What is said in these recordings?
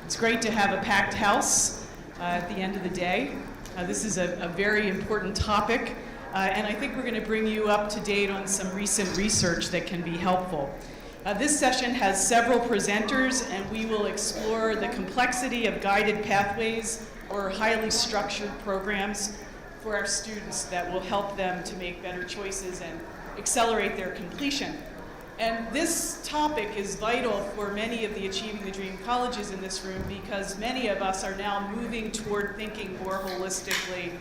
It's great to have a packed house at the end of the day. This is a very important topic, and I think we're going to bring you up to date on some recent research that can be helpful. This session has several presenters, and we will explore the complexity of guided pathways or highly structured programs for our students that will help them to make better choices and accelerate their completion. And this topic is vital for many of the Achieving the Dream colleges in this room because many of us are now moving toward thinking more holistically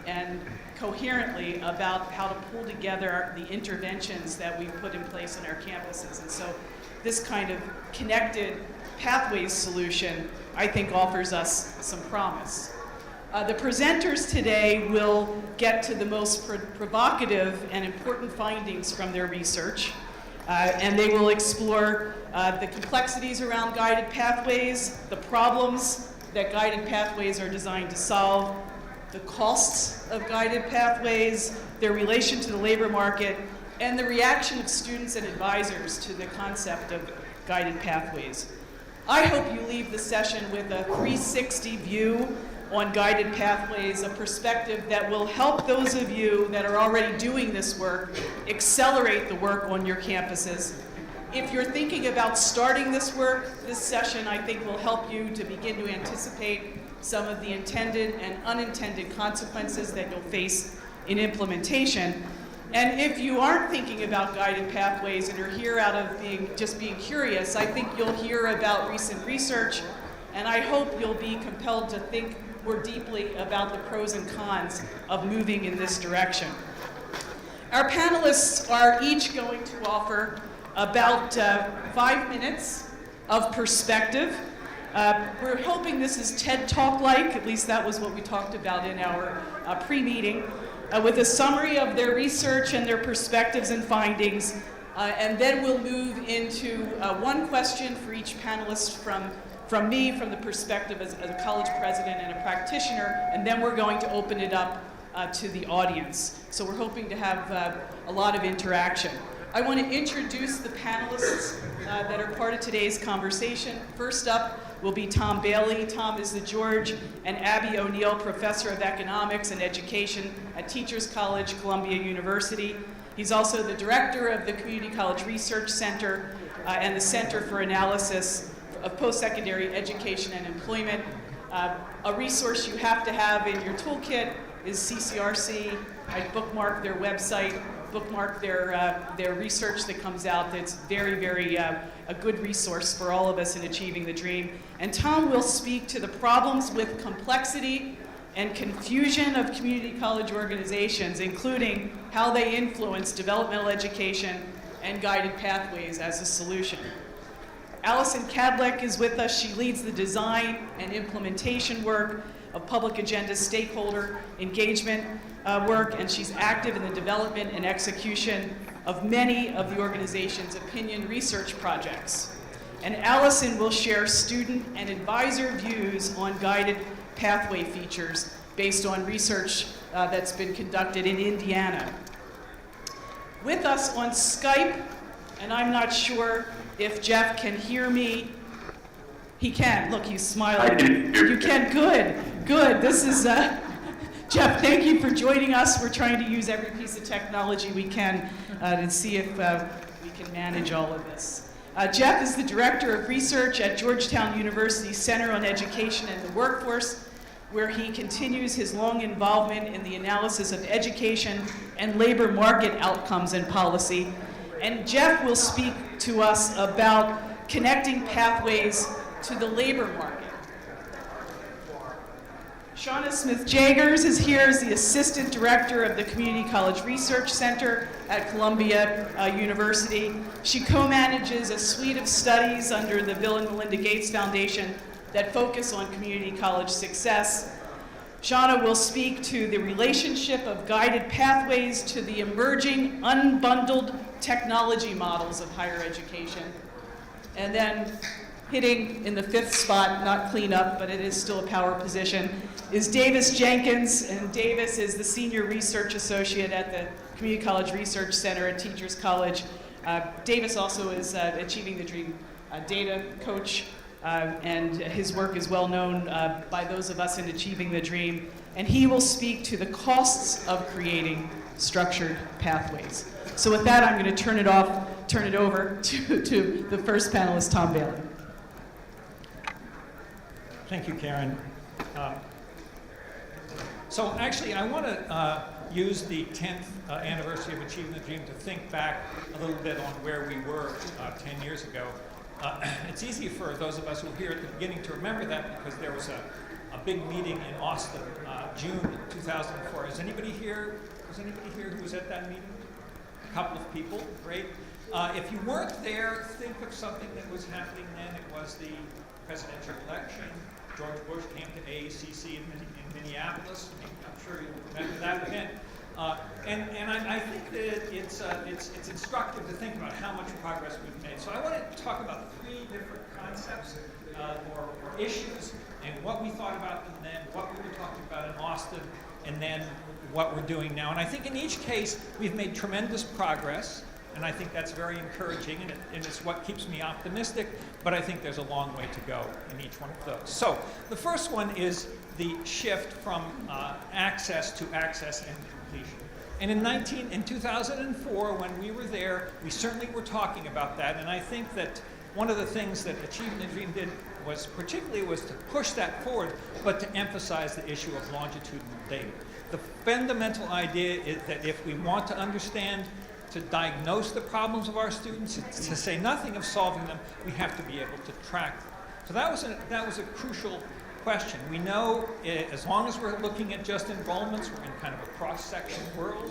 and coherently about how to pull together the interventions that we put in place in our campuses. And so this kind of connected pathways solution, I think, offers us some promise. The presenters today will get to the most provocative and important findings from their research. And they will explore the complexities around guided pathways, the problems that guided pathways are designed to solve, the costs of guided pathways, their relation to the labor market, and the reaction of students and advisors to the concept of guided pathways. I hope you leave the session with a 360 view on guided pathways, a perspective that will help those of you that are already doing this work accelerate the work on your campuses. If you're thinking about starting this work, this session I think will help you to begin to anticipate some of the intended and unintended consequences that you'll face in implementation. And if you aren't thinking about guided pathways and are here out of just being curious, I think you'll hear about recent research, and I hope you'll be compelled to think more deeply about the pros and cons of moving in this direction. Our panelists are each going to offer about 5 minutes of perspective. We're hoping this is TED Talk-like, at least that was what we talked about in our pre-meeting, with a summary of their research and their perspectives and findings, and then we'll move into one question for each panelist from me, from the perspective as a college president and a practitioner, and then we're going to open it up to the audience. So we're hoping to have a lot of interaction. I want to introduce the panelists that are part of today's conversation. First up will be Tom Bailey. Tom is the George and Abby O'Neill Professor of Economics and Education at Teachers College, Columbia University. He's also the director of the Community College Research Center and the Center for Analysis of Post-Secondary Education and Employment. A resource you have to have in your toolkit is CCRC. I bookmark their website, bookmark their research that comes out. That's very a good resource for all of us in Achieving the Dream. And Tom will speak to the problems with complexity and confusion of community college organizations, including how they influence developmental education and guided pathways as a solution. Allison Kadlec is with us. She leads the design and implementation work of public agenda stakeholder engagement work, and she's active in the development and execution of many of the organization's opinion research projects. And Allison will share student and advisor views on guided pathway features based on research that's been conducted in Indiana. With us on Skype, and I'm not sure if Jeff can hear me. He can. Look, he's smiling. I can hear you. You can. Good. This is Jeff. Thank you for joining us. We're trying to use every piece of technology we can to see if we can manage all of this. Jeff is the director of research at Georgetown University Center on Education and the Workforce, where he continues his long involvement in the analysis of education and labor market outcomes and policy. And Jeff will speak to us about connecting pathways to the labor market. Shauna Smith-Jagers is here as the Assistant Director of the Community College Research Center at Columbia University. She co-manages a suite of studies under the Bill and Melinda Gates Foundation that focus on community college success. Shauna will speak to the relationship of guided pathways to the emerging unbundled technology models of higher education. And then hitting in the 5th spot, not cleanup, but it is still a power position, is Davis Jenkins. And Davis is the Senior Research Associate at the Community College Research Center at Teachers College. Davis also is Achieving the Dream data coach and his work is well known by those of us in Achieving the Dream. And he will speak to the costs of creating structured pathways. So with that, I'm going to turn it over to the first panelist, Tom Bailey. Thank you, Karen. So actually, I want to use the 10th anniversary of Achieving the Dream to think back a little bit on where we were 10 years ago. It's easy for those of us who were here at the beginning to remember that because there was a big meeting in Austin, June 2004. Is anybody here who was at that meeting? A couple of people, great. If you weren't there, think of something that was happening then. It was the presidential election. George Bush came to AACC in Minneapolis. I'm sure you remember that event. And I think that it's instructive to think about how much progress we've made. So I want to talk about 3 different concepts or issues and what we thought about them then, what we were talking about in Austin, and then what we're doing now. And I think in each case, we've made tremendous progress, and I think that's very encouraging, and it's what keeps me optimistic, but I think there's a long way to go in each one of those. So the first one is the shift from access to access and completion. And in 2004, when we were there, we certainly were talking about that, and I think that one of the things that Achieving the Dream did was to push that forward, but to emphasize the issue of longitudinal data. The fundamental idea is that if we want to understand, to diagnose the problems of our students, to say nothing of solving them, we have to be able to track them. So that was a crucial question. We know as long as we're looking at just enrollments, we're in kind of a cross-section world.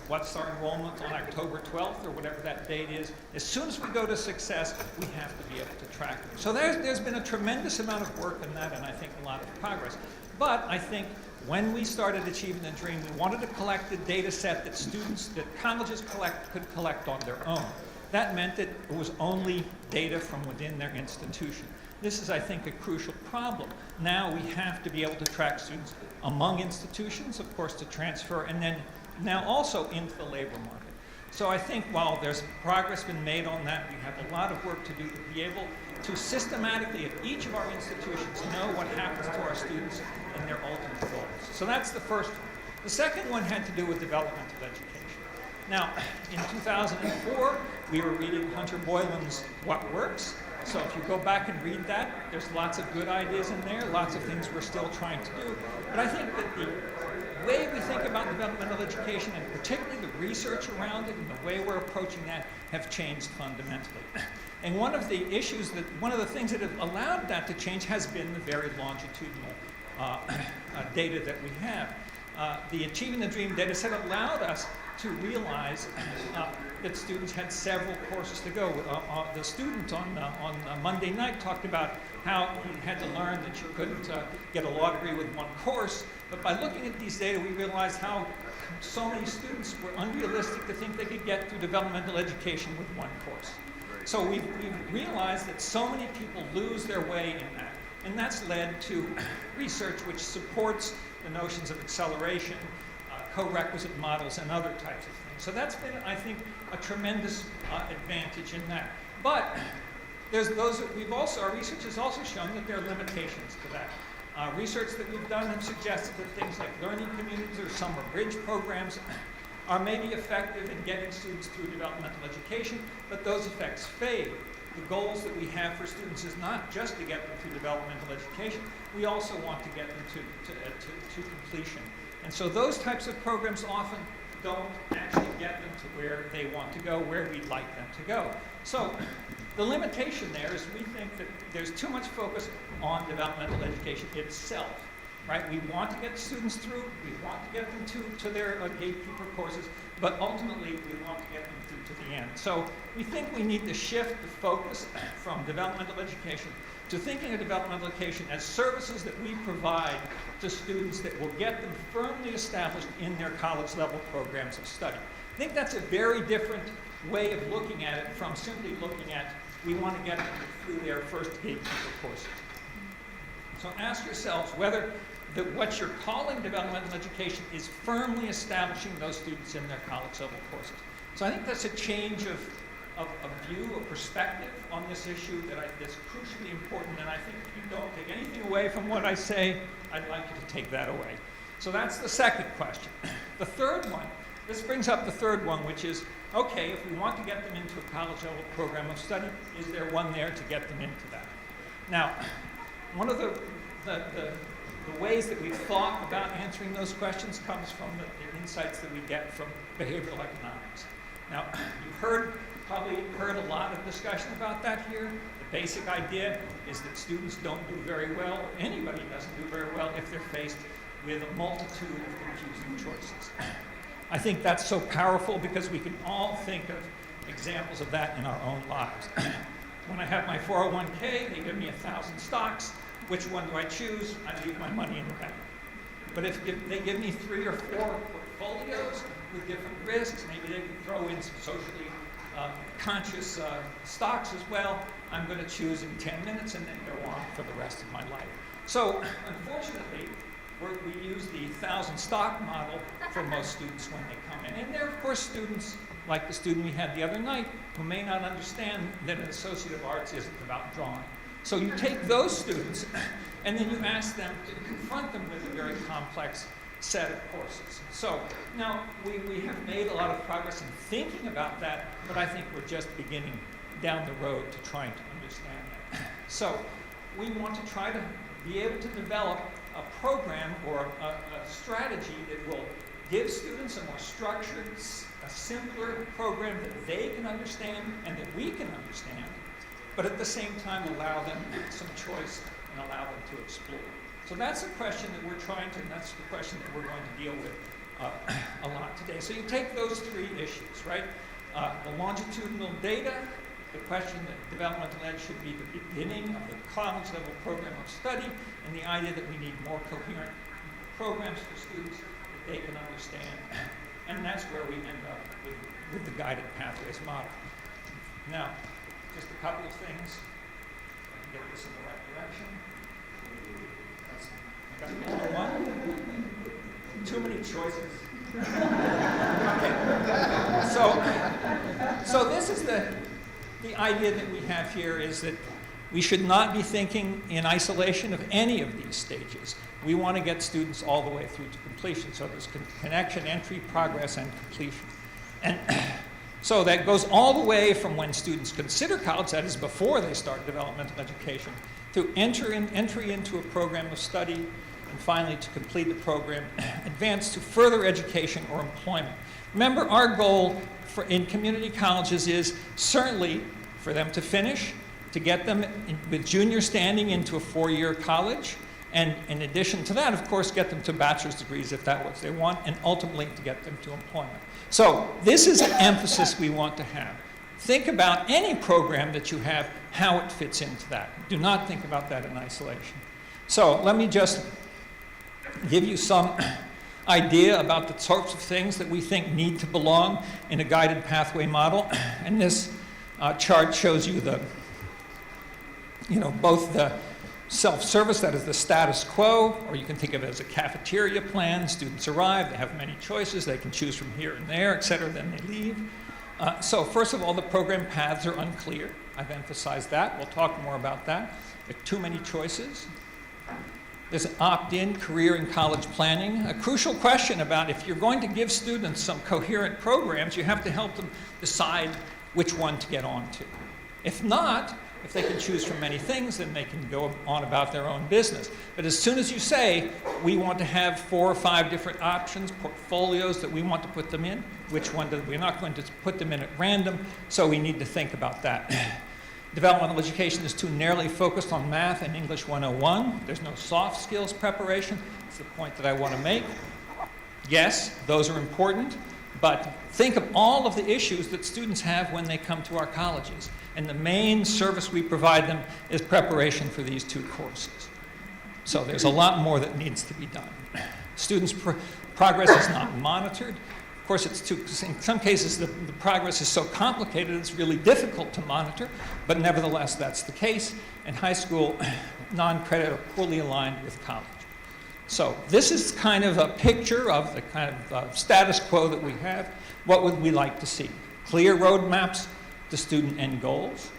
What's our enrollment on October 12th or whatever that date is? As soon as we go to success, we have to be able to track them. So there's been a tremendous amount of work in that, and I think a lot of progress. But I think when we started Achieving the Dream, we wanted to collect a data set that colleges could collect on their own. That meant that it was only data from within their institution. This is, I think, a crucial problem. Now we have to be able to track students among institutions, of course, to transfer, and then now also into the labor market. So I think while there's progress been made on that, we have a lot of work to do to be able to systematically, at each of our institutions, know what happens to our students and their ultimate goals. So that's the first one. The second one had to do with developmental education. Now, in 2004, we were reading Hunter Boylan's What Works. So if you go back and read that, there's lots of good ideas in there, lots of things we're still trying to do. But I think that the way we think about developmental education, and particularly the research around it and the way we're approaching that, have changed fundamentally. And one of the things that have allowed that to change has been the very longitudinal data that we have. The Achieving the Dream data set allowed us to realize that students had several courses to go. The student on Monday night talked about how he had to learn that you couldn't get a law degree with one course, but by looking at these data, we realized how so many students were unrealistic to think they could get through developmental education with one course. So we've realized that so many people lose their way in that, and that's led to research which supports the notions of acceleration, co-requisite models, and other types of things. So that's been, I think, a tremendous advantage in that. But our research has also shown that there are limitations to that. Research that we've done has suggested that things like learning communities or summer bridge programs are maybe effective in getting students through developmental education, but those effects fade. The goals that we have for students is not just to get them through developmental education, we also want to get them to completion. And so those types of programs often don't actually get them to where they want to go, where we'd like them to go. So the limitation there is we think that there's too much focus on developmental education itself, right? We want to get students through, we want to get them to their gatekeeper courses, but ultimately we want to get them through to the end. So we think we need to shift the focus from developmental education to thinking of developmental education as services that we provide to students that will get them firmly established in their college level programs of study. I think that's a very different way of looking at it from simply looking at we want to get them through their first gatekeeper courses. So ask yourselves whether what you're calling developmental education is firmly establishing those students in their college level courses. So I think that's a change of a view, a perspective on this issue that's crucially important, and I think if you don't take anything away from what I say, I'd like you to take that away. So that's the second question. The third one, this brings up the third one, which is, okay, if we want to get them into a college-level program of study, is there one there to get them into that? Now, one of the ways that we've thought about answering those questions comes from the insights that we get from behavioral economics. Now, you've probably heard a lot of discussion about that here. The basic idea is that students don't do very well, or anybody doesn't do very well, if they're faced with a multitude of confusing choices. I think that's so powerful because we can all think of examples of that in our own lives. When I have my 401k, they give me 1,000 stocks. Which one do I choose? I leave my money in the bank. But if they give me 3 or 4 portfolios with different risks, maybe they can throw in some socially conscious stocks as well, I'm going to choose in 10 minutes and then go on for the rest of my life. So unfortunately, we use the 1,000 stock model for most students when they come in. And there are, of course, students like the student we had the other night who may not understand that an Associate of Arts isn't about drawing. So you take those students and then you ask them to confront them with a very complex set of courses. So now we have made a lot of progress in thinking about that, but I think we're just beginning down the road to trying to understand that. So we want to try to be able to develop a program or a strategy that will give students a more structured, a simpler program that they can understand and that we can understand, but at the same time allow them some choice and allow them to explore. So that's a question that we're trying to, and that's the question that we're going to deal with a lot today. So you take those 3 issues, right? The longitudinal data, the question that developmental ed should be the beginning of the college level program of study, and the idea that we need more coherent programs for students that they can understand. And that's where we end up with the guided pathways model. Now, just a couple of things. I can get this in the right direction. I got the other one. Too many choices. Okay. So this is the idea that we have here is that we should not be thinking in isolation of any of these stages. We want to get students all the way through to completion. So there's connection, entry, progress, and completion. And so that goes all the way from when students consider college, that is before they start developmental education, to entry into a program of study, and finally to complete the program, advance to further education or employment. Remember, our goal in community colleges is certainly for them to finish, to get them with junior standing into a 4-year college, and in addition to that, of course, get them to bachelor's degrees if that's what they want, and ultimately to get them to employment. So this is an emphasis we want to have. Think about any program that you have, how it fits into that. Do not think about that in isolation. So let me just give you some idea about the sorts of things that we think need to belong in a guided pathway model. And this chart shows you both the self-service, that is the status quo, or you can think of it as a cafeteria plan. Students arrive, they have many choices, they can choose from here and there, et cetera, then they leave. So first of all, the program paths are unclear. I've emphasized that. We'll talk more about that. There are too many choices. There's an opt-in career and college planning. A crucial question about if you're going to give students some coherent programs, you have to help them decide which one to get on to. If not, if they can choose from many things, then they can go on about their own business. But as soon as you say, we want to have 4 or 5 different options, portfolios that we want to put them in, which one we're not going to put them in at random, so we need to think about that. Developmental education is too narrowly focused on math and English 101. There's no soft skills preparation. That's the point that I want to make. Yes, those are important, but think of all of the issues that students have when they come to our colleges. And the main service we provide them is preparation for these 2 courses. So there's a lot more that needs to be done. Students' progress is not monitored. Of course, in some cases, the progress is so complicated it's really difficult to monitor, but nevertheless, that's the case. In high school, non-credit are poorly aligned with college. So this is kind of a picture of the kind of status quo that we have. What would we like to see? Clear roadmaps the student end goals,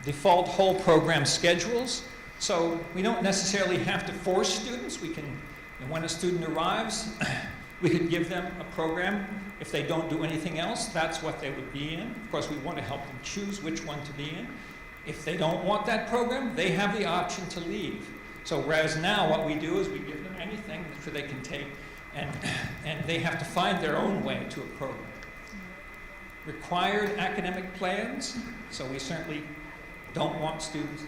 default whole program schedules. So we don't necessarily have to force students. We can, and when a student arrives, we could give them a program. If they don't do anything else, that's what they would be in. Of course, we want to help them choose which one to be in. If they don't want that program, they have the option to leave. So whereas now what we do is we give them anything that they can take, and they have to find their own way to a program. Required academic plans. So we certainly don't want students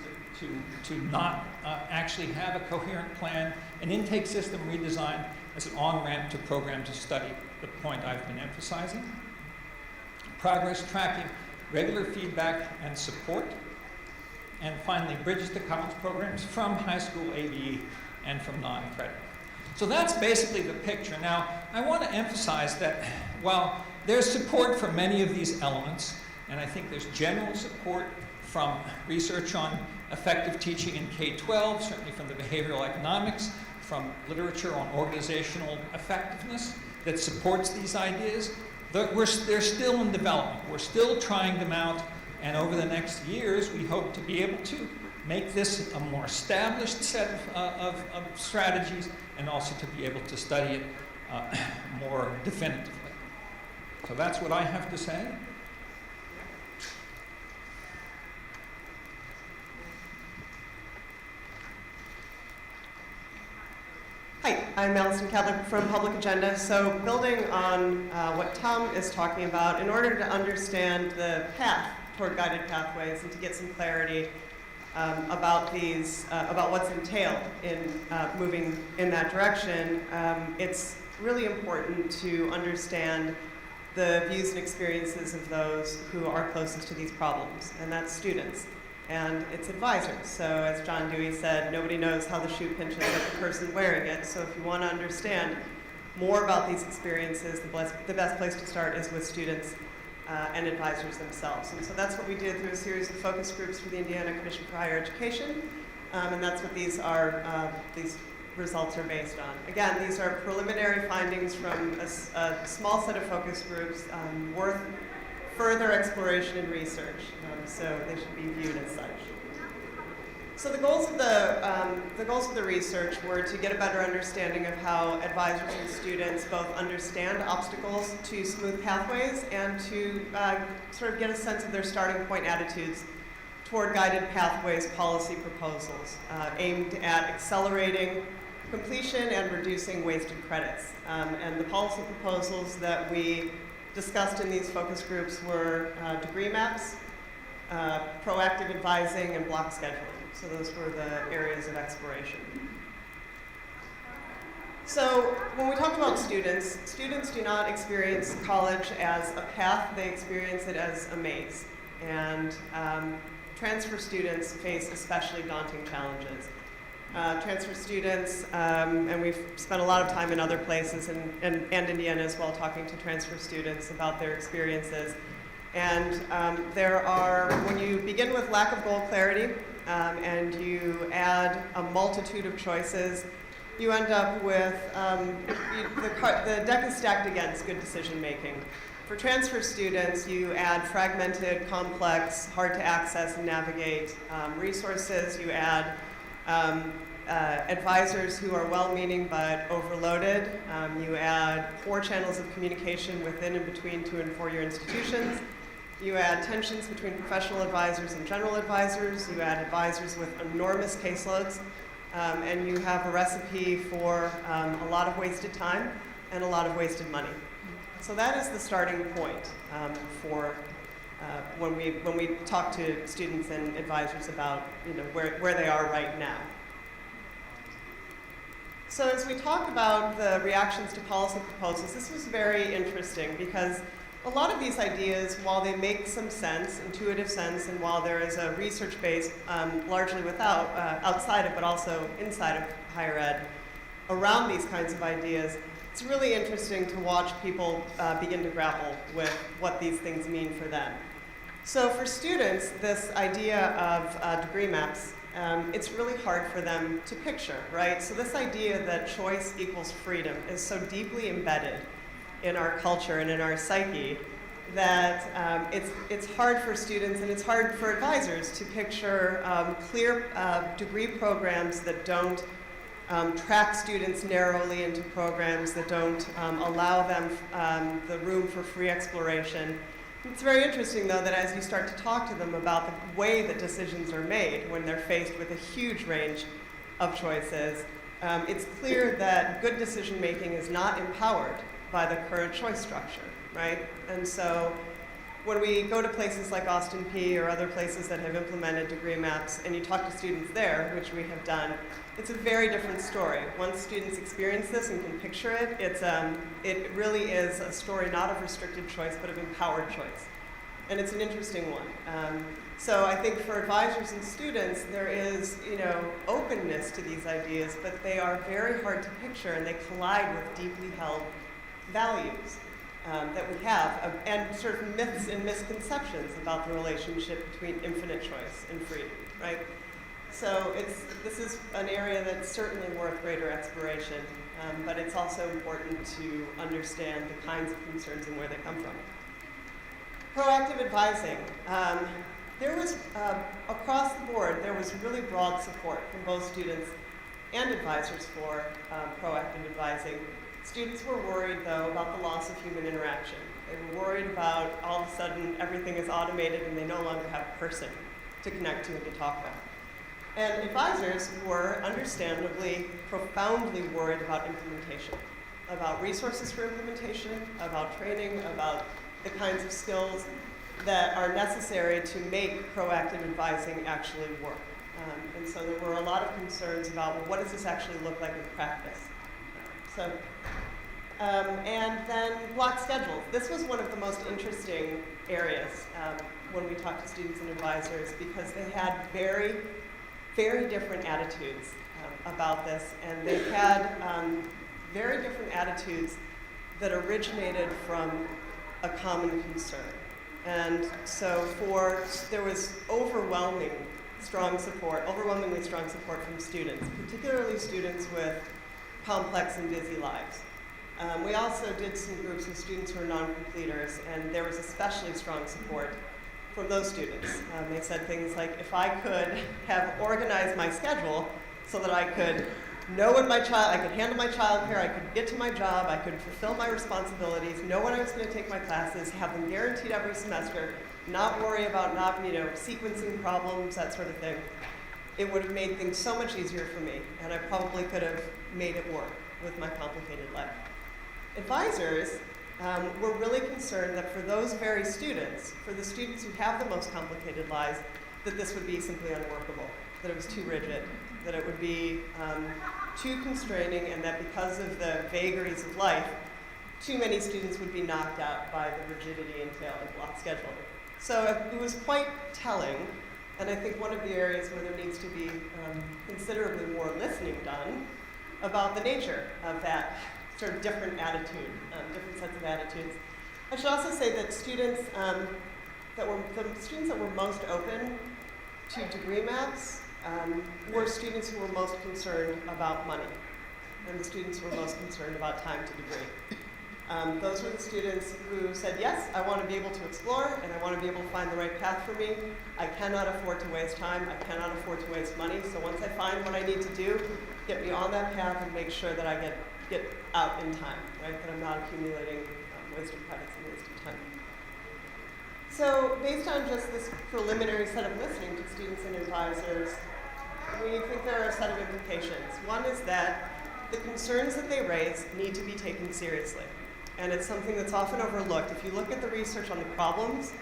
to not actually have a coherent plan. An intake system redesign as an on-ramp to program to study, the point I've been emphasizing. Progress tracking, regular feedback and support. And finally, Bridges to College programs from high school ABE and from non-credit. So that's basically the picture. Now, I want to emphasize that while there's support for many of these elements, and I think there's general support from research on effective teaching in K-12, certainly from the behavioral economics, from literature on organizational effectiveness that supports these ideas, they're still in development. We're still trying them out, and over the next years, we hope to be able to make this a more established set of strategies, and also to be able to study it more definitively. So that's what I have to say. Hi, I'm Allison Cadler from Public Agenda. So building on what Tom is talking about, in order to understand the path toward guided pathways and to get some clarity about what's entailed in moving in that direction, it's really important to understand the views and experiences of those who are closest to these problems, and that's students. And it's advisors. So as John Dewey said, nobody knows how the shoe pinches like the person wearing it. So if you want to understand more about these experiences, the best place to start is with students and advisors themselves. And so that's what we did through a series of focus groups for the Indiana Commission for Higher Education. And that's what these results are based on. Again, these are preliminary findings from a small set of focus groups worth further exploration and research, so they should be viewed as such. So the goals of the research were to get a better understanding of how advisors and students both understand obstacles to smooth pathways and to sort of get a sense of their starting point attitudes toward guided pathways policy proposals aimed at accelerating completion and reducing wasted credits. And the policy proposals that we discussed in these focus groups were degree maps, proactive advising, and block scheduling. So those were the areas of exploration. So when we talk about students do not experience college as a path, they experience it as a maze. And transfer students face especially daunting challenges. Transfer students, and we've spent a lot of time in other places and Indiana as well talking to transfer students about their experiences. And when you begin with lack of goal clarity and you add a multitude of choices, you end up with, the deck is stacked against good decision making. For transfer students, you add fragmented, complex, hard to access and navigate resources. You add advisors who are well-meaning but overloaded. You add poor channels of communication within and between 2 and 4-year institutions. You add tensions between professional advisors and general advisors. You add advisors with enormous caseloads. And you have a recipe for a lot of wasted time and a lot of wasted money. So that is the starting point for when we talk to students and advisors about where they are right now. So as we talk about the reactions to policy proposals, this was very interesting because a lot of these ideas, while they make some sense, intuitive sense, and while there is a research base largely outside of, but also inside of higher ed, around these kinds of ideas, it's really interesting to watch people begin to grapple with what these things mean for them. So for students, this idea of degree maps, it's really hard for them to picture, right? So this idea that choice equals freedom is so deeply embedded in our culture and in our psyche that it's hard for students and it's hard for advisors to picture clear degree programs that don't track students narrowly into programs, that don't allow them the room for free exploration. It's very interesting, though, that as you start to talk to them about the way that decisions are made when they're faced with a huge range of choices, it's clear that good decision making is not empowered by the current choice structure, right? And so when we go to places like Austin Peay or other places that have implemented degree maps and you talk to students there, which we have done, it's a very different story. Once students experience this and can picture it, it really is a story not of restricted choice, but of empowered choice. And it's an interesting one. So I think for advisors and students, there is, openness to these ideas, but they are very hard to picture and they collide with deeply held values that we have, and sort of myths and misconceptions about the relationship between infinite choice and freedom, right? So this is an area that's certainly worth greater exploration, but it's also important to understand the kinds of concerns and where they come from. Proactive advising. There was, across the board, there was really broad support from both students and advisors for proactive advising. Students were worried, though, about the loss of human interaction. They were worried about all of a sudden everything is automated and they no longer have a person to connect to and to talk with. And advisors were understandably profoundly worried about implementation, about resources for implementation, about training, about the kinds of skills that are necessary to make proactive advising actually work. And so there were a lot of concerns about, well, what does this actually look like in practice? And then block schedules. This was one of the most interesting areas when we talked to students and advisors because they had very, very different attitudes about this, and they had very different attitudes that originated from a common concern. And so there was overwhelmingly strong support from students, particularly students with complex and busy lives. We also did some groups with students who are non-completers, and there was especially strong support from those students. They said things like, if I could have organized my schedule so that I could know when I could handle my child care, I could get to my job, I could fulfill my responsibilities, know when I was going to take my classes, have them guaranteed every semester, not worry about sequencing problems, that sort of thing. It would have made things so much easier for me, and I probably could have made it work with my complicated life. Advisors were really concerned that for those very students, for the students who have the most complicated lives, that this would be simply unworkable, that it was too rigid, that it would be too constraining, and that because of the vagaries of life, too many students would be knocked out by the rigidity entailed in block scheduling. So it was quite telling, and I think one of the areas where there needs to be considerably more listening done about the nature of that sort of different attitude, different sets of attitudes. I should also say that students that were most open to degree maps were students who were most concerned about money, and the students who were most concerned about time to degree. Those were the students who said, yes, I want to be able to explore, and I want to be able to find the right path for me. I cannot afford to waste time. I cannot afford to waste money. So once I find what I need to do, get me on that path and make sure that I get out in time, right? That I'm not accumulating wasted credits and wasted time. So based on just this preliminary set of listening to students and advisors, we think there are a set of implications. One is that the concerns that they raise need to be taken seriously. And it's something that's often overlooked. If you look at the research on the problems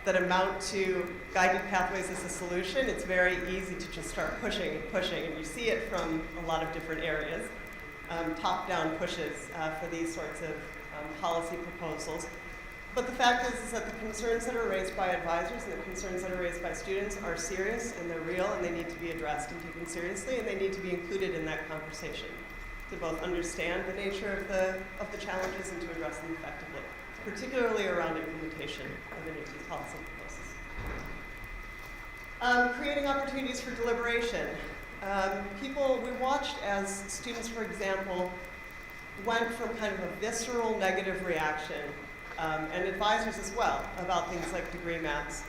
that amount to guided pathways as a solution, it's very easy to just start pushing and pushing. And you see it from a lot of different areas. Top-down pushes for these sorts of policy proposals. But the fact is that the concerns that are raised by advisors and the concerns that are raised by students are serious and they're real and they need to be addressed and taken seriously, and they need to be included in that conversation to both understand the nature of the challenges and to address them effectively, particularly around implementation of any of these policy proposals. Creating opportunities for deliberation. We watched as students, for example, went from kind of a visceral negative reaction and advisors as well, about things like degree maps,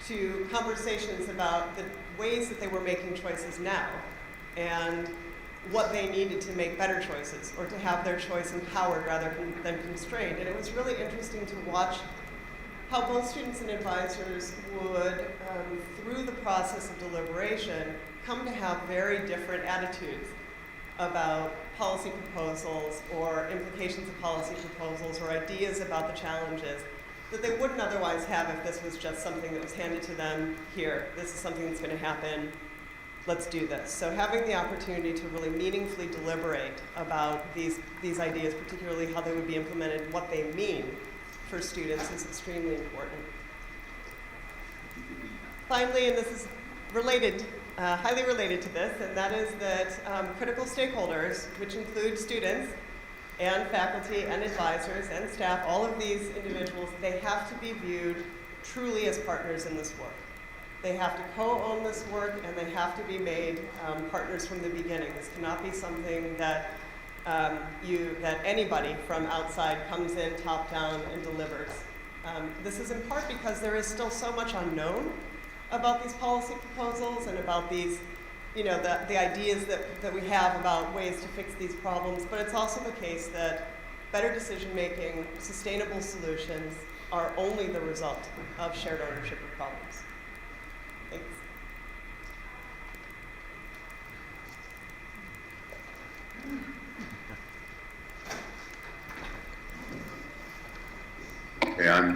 to conversations about the ways that they were making choices now and what they needed to make better choices or to have their choice empowered rather than constrained. And it was really interesting to watch how both students and advisors would, through the process of deliberation, come to have very different attitudes about policy proposals or implications of policy proposals or ideas about the challenges that they wouldn't otherwise have if this was just something that was handed to them. Here, this is something that's going to happen, let's do this. So having the opportunity to really meaningfully deliberate about these ideas, particularly how they would be implemented, what they mean for students, is extremely important. Finally, and this is related, highly related to this, and that is that critical stakeholders, which include students and faculty and advisors and staff, all of these individuals, they have to be viewed truly as partners in this work. They have to co-own this work, and they have to be made partners from the beginning. This cannot be something that that anybody from outside comes in top-down and delivers. This is in part because there is still so much unknown about these policy proposals and about these, the ideas that we have about ways to fix these problems, but it's also the case that better decision-making, sustainable solutions are only the result of shared ownership of problems. Thanks. Okay,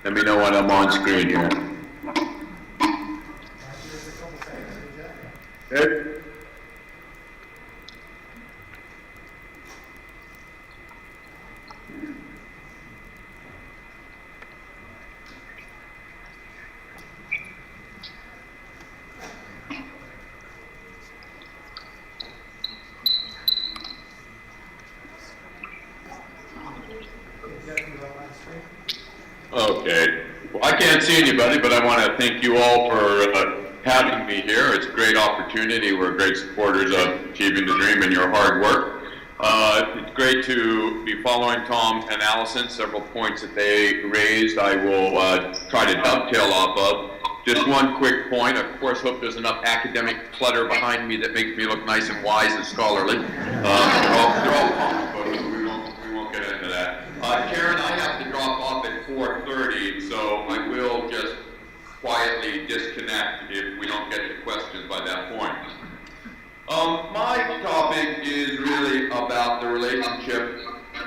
let me know when I'm on screen here. Good. Okay. Well, I can't see anybody, but I want to thank you all for having me here. It's a great opportunity. We're great supporters of Achieving the Dream and your hard work. It's great to be following Tom and Allison. Several points that they raised I will try to dovetail off of. Just one quick point. Of course, hope there's enough academic clutter behind me that makes me look nice and wise and scholarly. They're all comic books, so we won't get into that. Karen, I have to drop off at 4:30, so I will just quietly disconnect if we don't get to questions by that point. My topic is really about the relationship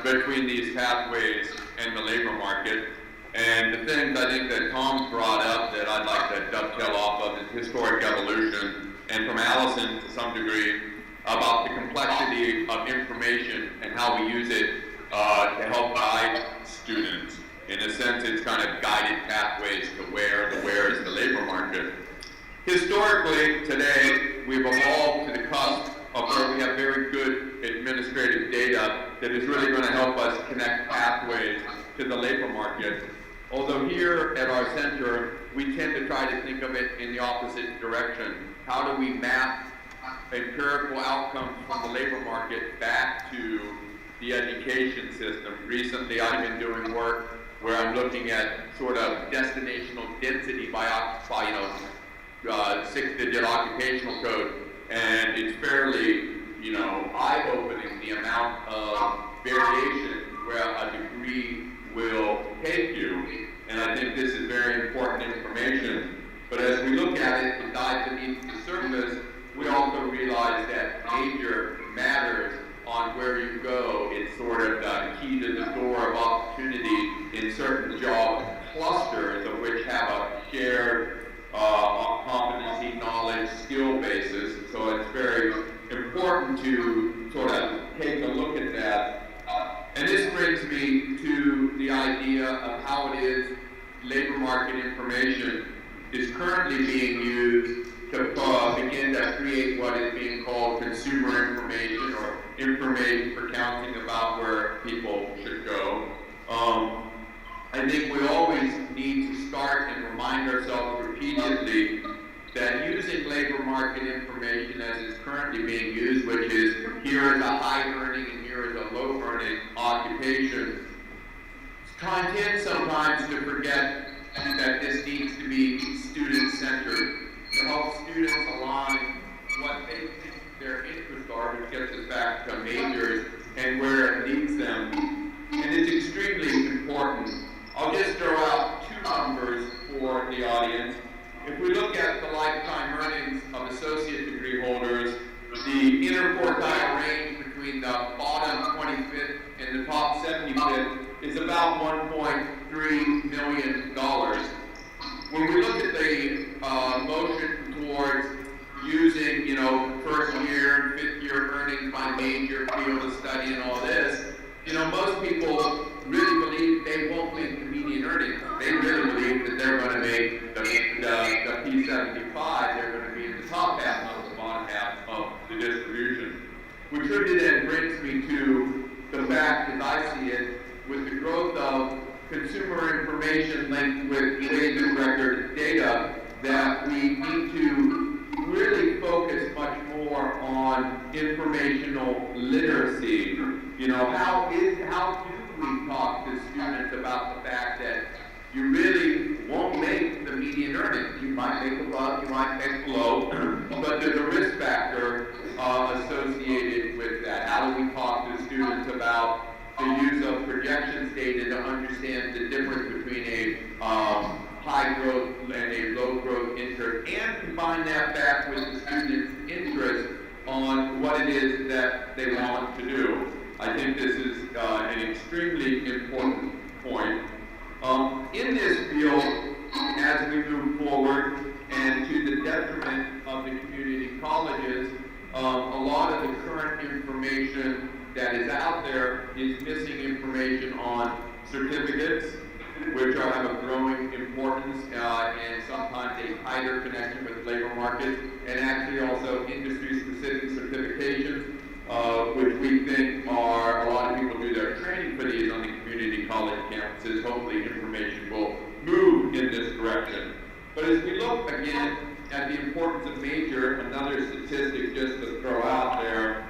between these pathways and the labor market. And the things I think that Tom brought up that I'd like to dovetail off of is historic evolution, and from Allison to some degree about the complexity of information and how we use it to help guide students. In a sense, it's kind of guided pathways to where is the labor market. Historically, today, we've evolved to the cusp of where we have very good administrative data that is really going to help us connect pathways to the labor market. Although here at our center, we tend to try to think of it in the opposite direction. How do we map empirical outcomes from the labor market back to the education system? Recently, I've been doing work where I'm looking at sort of destinational density by 6-digit occupational code, and it's fairly, eye-opening the amount of variation where a degree will take you. And I think this is very important information. But as we look at it and dive beneath the surface, we also realize that major matters on where you go. It's sort of the key to the door of opportunity in certain job clusters of which have a shared competency, knowledge, skill basis. So it's very important to sort of take a look at that. And this brings me to the idea of how it is labor market information is currently being used to begin to create what is being called consumer information or information for counting about where people should go. I think we always need to start and remind ourselves repeatedly that using labor market information as it's currently being used, which is here is a high earning and here is a low earning occupation, tend sometimes to forget that this needs to be student-centered, to help students align what they think their interests are, which gets us back to majors and where it leads them. And it's extremely important. I'll just throw out two numbers for the audience. If we look at the lifetime earnings of associate degree holders, the inner quartile range between the bottom 25th and the top 75th is about $1.3 million. When we look at the motion towards using, first year and fifth year earnings by major, field of study, and all this, most people really believe they won't make the median earnings. They really believe that they're going to make the P75, they're going to be in the top half, not the bottom half of the distribution. Which really then brings me to the fact, as I see it, with the growth of consumer information linked with wage record data, that we need to really focus much more on informational literacy. How do we talk to students about the fact that you really won't make the median earnings? You might make above, you might make below, but there's a risk factor associated with that. How do we talk to students about the use of projections data to understand the difference between a high growth and a low growth interest, and combine that back with the student's interest on what it is that they want to do? I think this is an extremely important point. In this field, as we move forward, and to the detriment of the community colleges, a lot of the current information that is out there is missing information on certificates, which have a growing importance and sometimes a tighter connection with labor markets, and actually also industry-specific certifications, which we think are, a lot of people do their training for these on the community college campuses. Hopefully information will move in this direction. But as we look again at the importance of major, another statistic just to throw out there,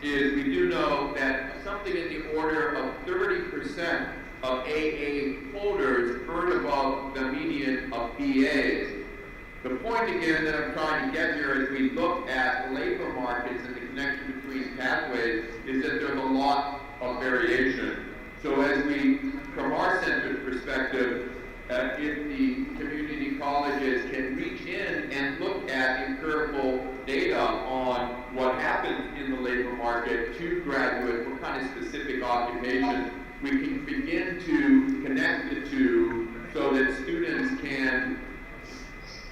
is we do know that something in the order of 30% of AA holders earn above the median of BAs. The point again that I'm trying to get here as we look at labor markets and the connection between pathways is that there's a lot of variation. So as we, from our center's perspective, if the community colleges can reach in and look at empirical data on what happens in the labor market to graduates, what kind of specific occupations, we can begin to connect the two so that students can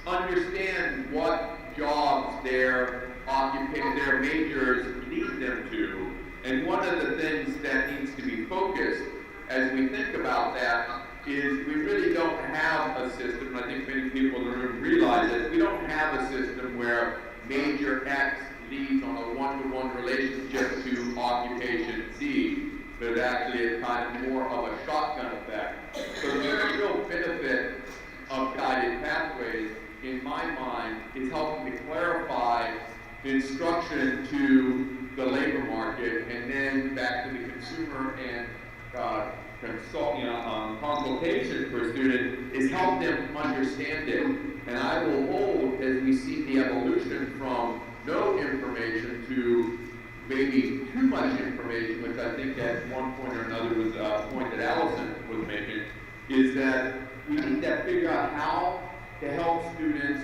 understand what jobs their majors lead them to. And one of the things that needs to be focused as we think about that is we really don't have a system, and I think many people in the room realize this, we don't have a system where major X leads on a one-to-one relationship to occupation Z. There's actually a kind of more of a shotgun effect. So the real benefit of guided pathways, in my mind, is helping to clarify the instruction to the labor market and then back to the consumer and consultation for a student is help them understand it. And I will hold as we see the evolution from no information to maybe too much information, which I think at one point or another was a point that Allison was making, is that we need to figure out how to help students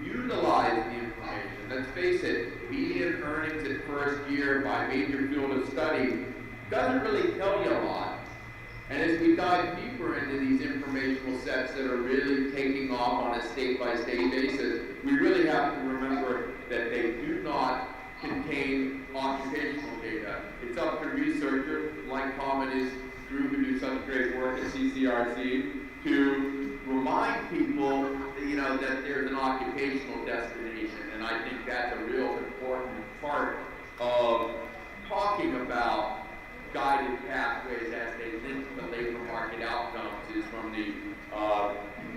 utilize the information. Let's face it, median earnings at first year by major field of study doesn't really tell you a lot. And as we dive deeper into these informational sets that are really taking off on a state-by-state basis, we really have to remember that they do not contain occupational data. It's up to researchers like Tom and his group who do such great work at CCRC to remind people that there's an occupational destination. And I think that's a real important part of talking about guided pathways as they link to the labor market outcomes, is from the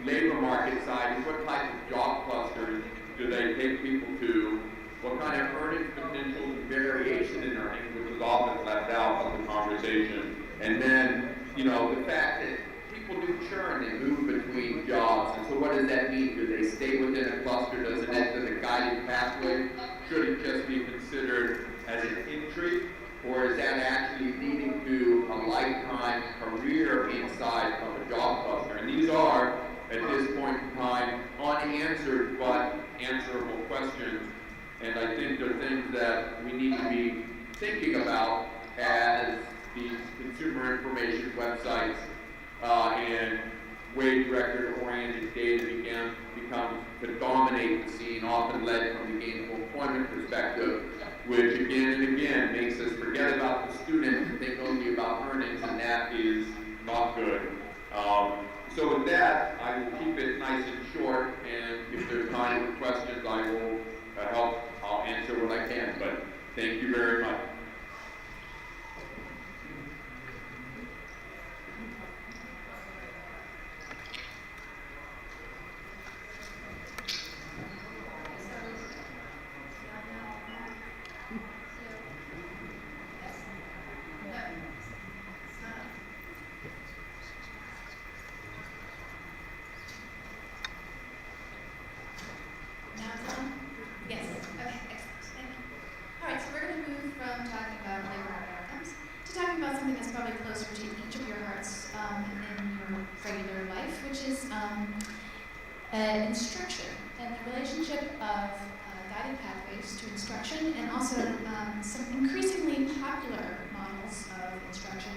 labor market side, is what type of job clusters do they take people to, what kind of earnings potential variation in earnings, which is often left out of the conversation, and then you know, the fact that people do churn and move between jobs, and so what does that mean? Do they stay within a cluster? Does it enter the guided pathway? Should it just be considered as an entry, or is that actually leading to a lifetime career inside of a job cluster? And these are, at this point in time, unanswered but answerable questions, and I think they're things that we need to be thinking about as these consumer information websites and wage record-oriented data becomes to dominate the scene, often led from the gainful employment perspective, which again and again makes us forget about the student and think only about earnings, and that is not good. So with that, I will keep it nice and short, and if there's time for questions, I will I'll answer what I can, but thank you very much. Instruction and the relationship of guided pathways to instruction, and also some increasingly popular models of instruction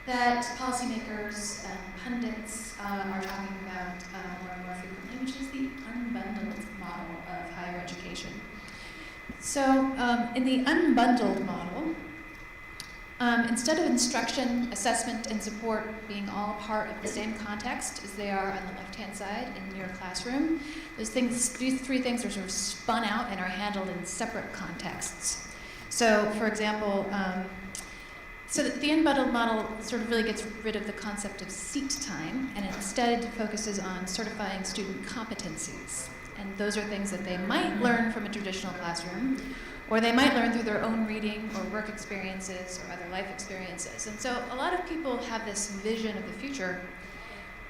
that policymakers and pundits are talking about more and more frequently, which is the unbundled model of higher education. So in the unbundled model, instead of instruction, assessment, and support being all part of the same context as they are on the left-hand side in your classroom, these three things are sort of spun out and are handled in separate contexts. So, for example, so the unbundled model sort of really gets rid of the concept of seat time and instead focuses on certifying student competencies. And those are things that they might learn from a traditional classroom, or they might learn through their own reading or work experiences or other life experiences. And so a lot of people have this vision of the future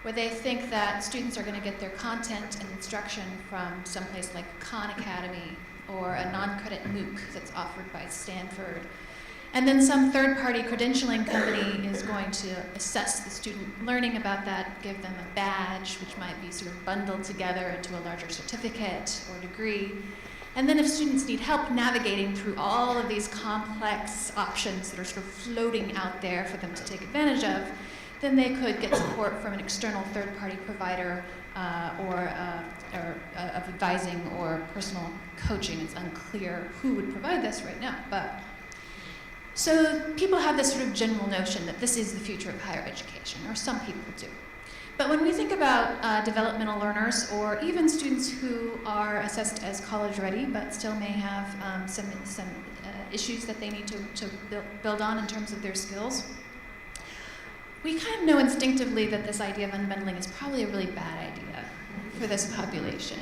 where they think that students are going to get their content and instruction from someplace like Khan Academy or a non-credit MOOC that's offered by Stanford. And then some third-party credentialing company is going to assess the student learning about that, give them a badge, which might be sort of bundled together into a larger certificate or degree. And then if students need help navigating through all of these complex options that are sort of floating out there for them to take advantage of, then they could get support from an external third-party provider or of advising or personal coaching. It's unclear who would provide this right now. So people have this sort of general notion that this is the future of higher education, or some people do. But when we think about developmental learners, or even students who are assessed as college ready, but still may have some issues that they need to build on in terms of their skills, we kind of know instinctively that this idea of unbundling is probably a really bad idea for this population.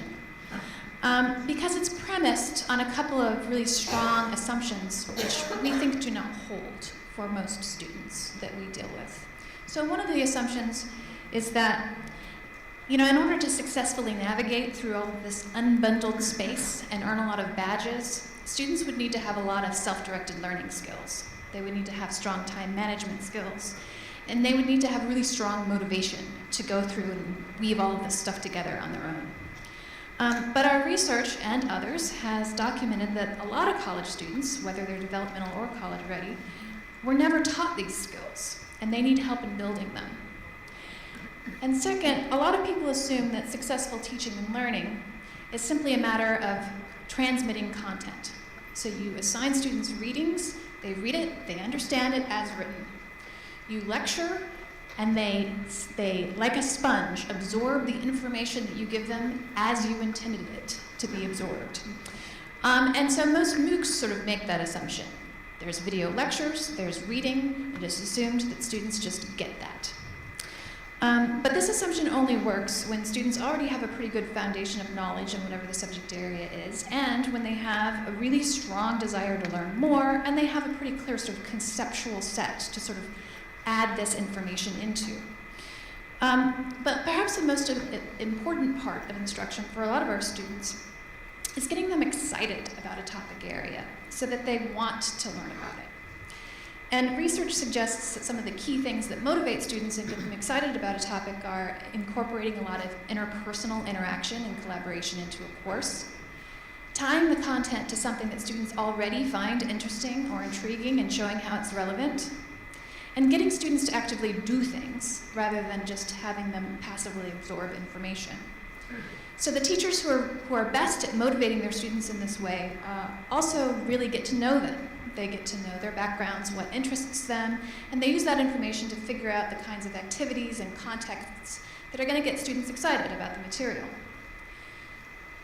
Because it's premised on a couple of really strong assumptions which we think do not hold for most students that we deal with. So one of the assumptions is that, in order to successfully navigate through all of this unbundled space and earn a lot of badges, students would need to have a lot of self-directed learning skills. They would need to have strong time management skills. And they would need to have really strong motivation to go through and weave all of this stuff together on their own. But our research and others has documented that a lot of college students, whether they're developmental or college ready, were never taught these skills, and they need help in building them. And second, a lot of people assume that successful teaching and learning is simply a matter of transmitting content. So you assign students readings, they read it, they understand it as written. You lecture, and they, like a sponge, absorb the information that you give them as you intended it to be absorbed. And so most MOOCs sort of make that assumption. There's video lectures, there's reading, it is assumed that students just get that. But this assumption only works when students already have a pretty good foundation of knowledge in whatever the subject area is, and when they have a really strong desire to learn more, and they have a pretty clear sort of conceptual set to sort of add this information into. But perhaps the most important part of instruction for a lot of our students is getting them excited about a topic area so that they want to learn about it. And research suggests that some of the key things that motivate students and get them excited about a topic are incorporating a lot of interpersonal interaction and collaboration into a course, tying the content to something that students already find interesting or intriguing and showing how it's relevant, and getting students to actively do things rather than just having them passively absorb information. So the teachers who are best at motivating their students in this way also really get to know them. They get to know their backgrounds, what interests them, and they use that information to figure out the kinds of activities and contexts that are going to get students excited about the material.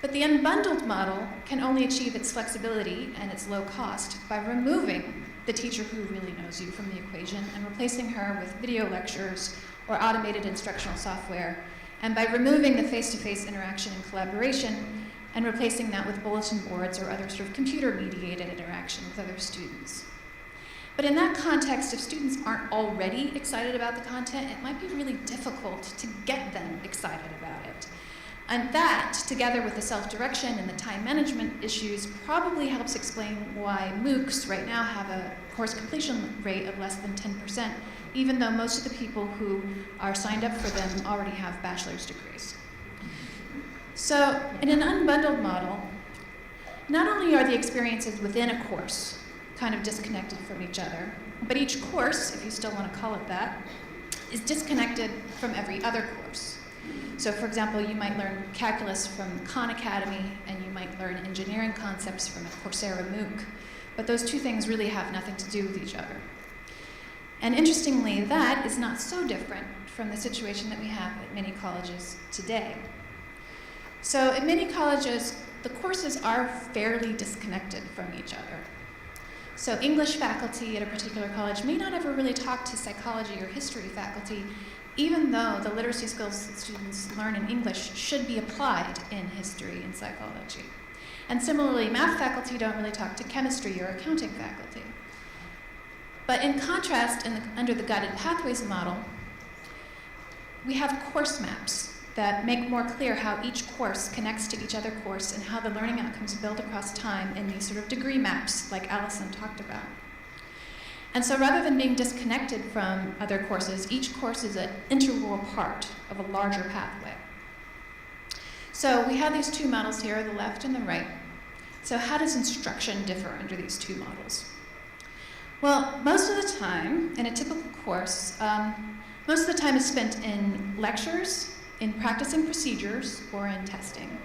But the unbundled model can only achieve its flexibility and its low cost by removing the teacher who really knows you from the equation and replacing her with video lectures or automated instructional software, and by removing the face-to-face interaction and collaboration and replacing that with bulletin boards or other sort of computer-mediated interaction with other students. But in that context, if students aren't already excited about the content, it might be really difficult to get them excited about it. And that, together with the self-direction and the time management issues, probably helps explain why MOOCs right now have a course completion rate of less than 10%, even though most of the people who are signed up for them already have bachelor's degrees. So, in an unbundled model, not only are the experiences within a course kind of disconnected from each other, but each course, if you still want to call it that, is disconnected from every other course. So, for example, you might learn calculus from Khan Academy, and you might learn engineering concepts from a Coursera MOOC, but those two things really have nothing to do with each other. And interestingly, that is not so different from the situation that we have at many colleges today. So at many colleges, the courses are fairly disconnected from each other. So English faculty at a particular college may not ever really talk to psychology or history faculty, even though the literacy skills that students learn in English should be applied in history and psychology. And similarly, math faculty don't really talk to chemistry or accounting faculty. But in contrast, under the Guided Pathways model, we have course maps that make more clear how each course connects to each other course and how the learning outcomes build across time in these sort of degree maps like Allison talked about. And so rather than being disconnected from other courses, each course is an integral part of a larger pathway. So we have these two models here, the left and the right. So how does instruction differ under these two models? Well, most of the time in a typical course, most of the time is spent in lectures, in practicing procedures, or in testing.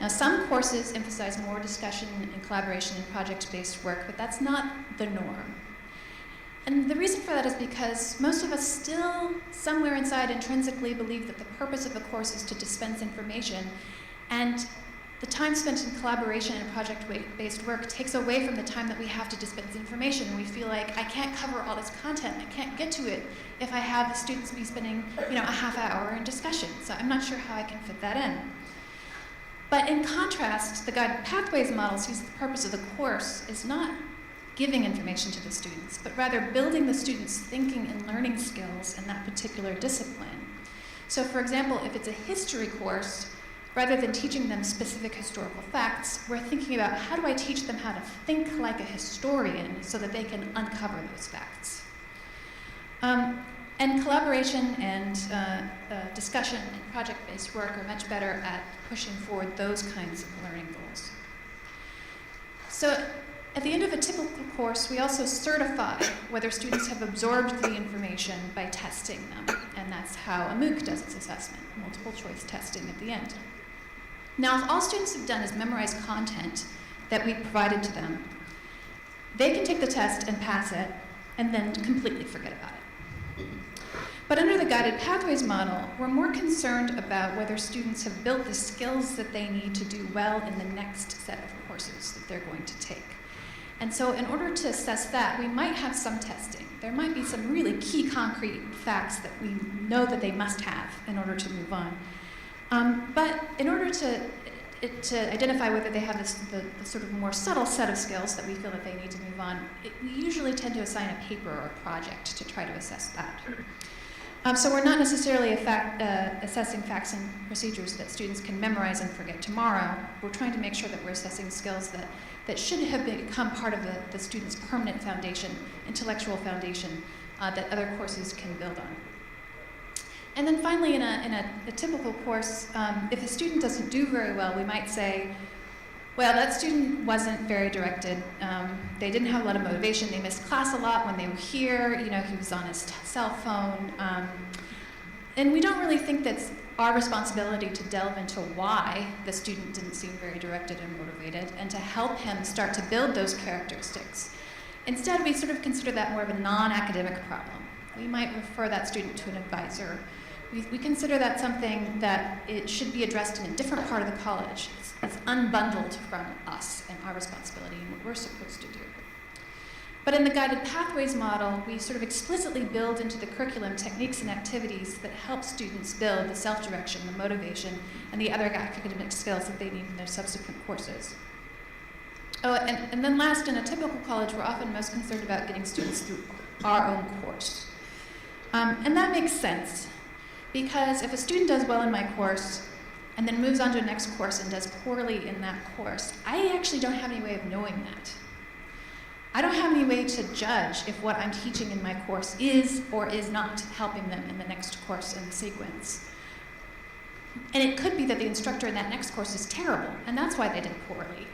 Now, some courses emphasize more discussion and collaboration and project-based work, but that's not the norm. And the reason for that is because most of us still, somewhere inside, intrinsically believe that the purpose of a course is to dispense information, and the time spent in collaboration and project-based work takes away from the time that we have to dispense information. And we feel like, I can't cover all this content, I can't get to it if I have the students be spending, a half hour in discussion. So I'm not sure how I can fit that in. But in contrast, the Guided Pathways model sees the purpose of the course is not giving information to the students, but rather building the students' thinking and learning skills in that particular discipline. So for example, if it's a history course, rather than teaching them specific historical facts, we're thinking about how do I teach them how to think like a historian so that they can uncover those facts. And collaboration and discussion and project-based work are much better at pushing forward those kinds of learning goals. So at the end of a typical course, we also certify whether students have absorbed the information by testing them, and that's how a MOOC does its assessment, multiple choice testing at the end. Now, if all students have done is memorize content that we provided to them, they can take the test and pass it, and then completely forget about it. But under the Guided Pathways model, we're more concerned about whether students have built the skills that they need to do well in the next set of courses that they're going to take. And so in order to assess that, we might have some testing. There might be some really key concrete facts that we know that they must have in order to move on. But in order to to identify whether they have the sort of more subtle set of skills that we feel that they need to move on, we usually tend to assign a paper or a project to try to assess that. So we're not necessarily assessing facts and procedures that students can memorize and forget tomorrow. We're trying to make sure that we're assessing skills that should have become part of the student's permanent foundation, intellectual foundation, that other courses can build on. And then finally, in a typical course, if a student doesn't do very well, we might say, well, that student wasn't very directed. They didn't have a lot of motivation. They missed class a lot when they were here. He was on his cell phone. And we don't really think that's our responsibility to delve into why the student didn't seem very directed and motivated and to help him start to build those characteristics. Instead, we sort of consider that more of a non-academic problem. We might refer that student to an advisor. We consider that something that it should be addressed in a different part of the college. It's unbundled from us and our responsibility and what we're supposed to do. But in the guided pathways model, we sort of explicitly build into the curriculum techniques and activities that help students build the self-direction, the motivation, and the other academic skills that they need in their subsequent courses. Oh, and then last, in a typical college, we're often most concerned about getting students through our own course. And that makes sense, because if a student does well in my course and then moves on to a next course and does poorly in that course, I actually don't have any way of knowing that. I don't have any way to judge if what I'm teaching in my course is or is not helping them in the next course in the sequence. And it could be that the instructor in that next course is terrible, and that's why they did poorly.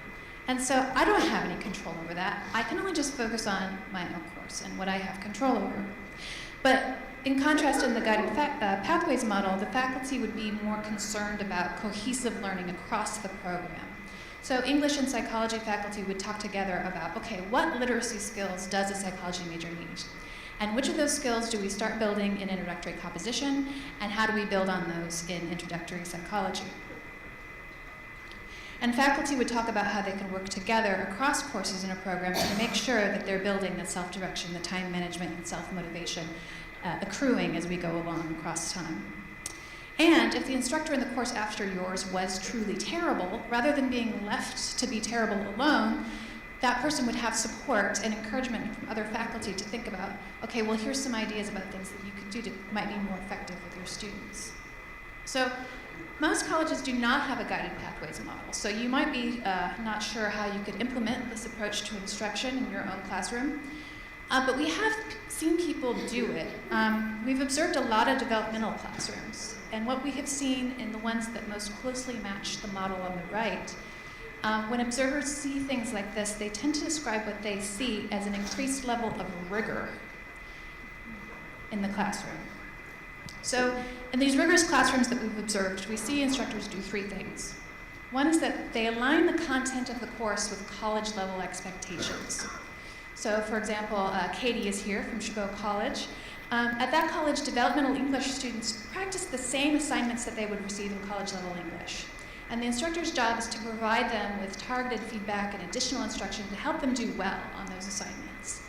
And so I don't have any control over that. I can only just focus on my own course and what I have control over. But in contrast, in the guided pathways model, the faculty would be more concerned about cohesive learning across the program. So English and psychology faculty would talk together about, okay, what literacy skills does a psychology major need? And which of those skills do we start building in introductory composition? And how do we build on those in introductory psychology? And faculty would talk about how they can work together across courses in a program to make sure that they're building the self-direction, the time management, and self-motivation accruing as we go along across time. And if the instructor in the course after yours was truly terrible, rather than being left to be terrible alone, that person would have support and encouragement from other faculty to think about, okay, well, here's some ideas about things that you could do that might be more effective with your students. So most colleges do not have a guided pathways model, so you might be not sure how you could implement this approach to instruction in your own classroom, but we have seen people do it. We've observed a lot of developmental classrooms, and what we have seen in the ones that most closely match the model on the right, when observers see things like this, they tend to describe what they see as an increased level of rigor in the classroom. So in these rigorous classrooms that we've observed, we see instructors do three things. One is that they align the content of the course with college-level expectations. So for example, Katie is here from Chabot College. At that college, developmental English students practice the same assignments that they would receive in college-level English. And the instructor's job is to provide them with targeted feedback and additional instruction to help them do well on those assignments.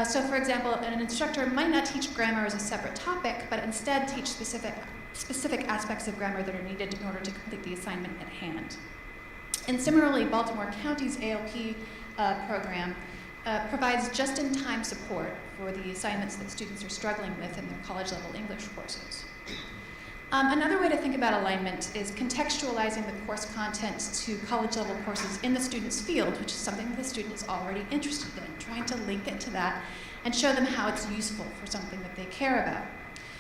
So for example, an instructor might not teach grammar as a separate topic, but instead teach specific aspects of grammar that are needed in order to complete the assignment at hand. And similarly, Baltimore County's ALP program provides just-in-time support for the assignments that students are struggling with in their college-level English courses. Another way to think about alignment is contextualizing the course content to college-level courses in the student's field, which is something that the student is already interested in, trying to link it to that and show them how it's useful for something that they care about.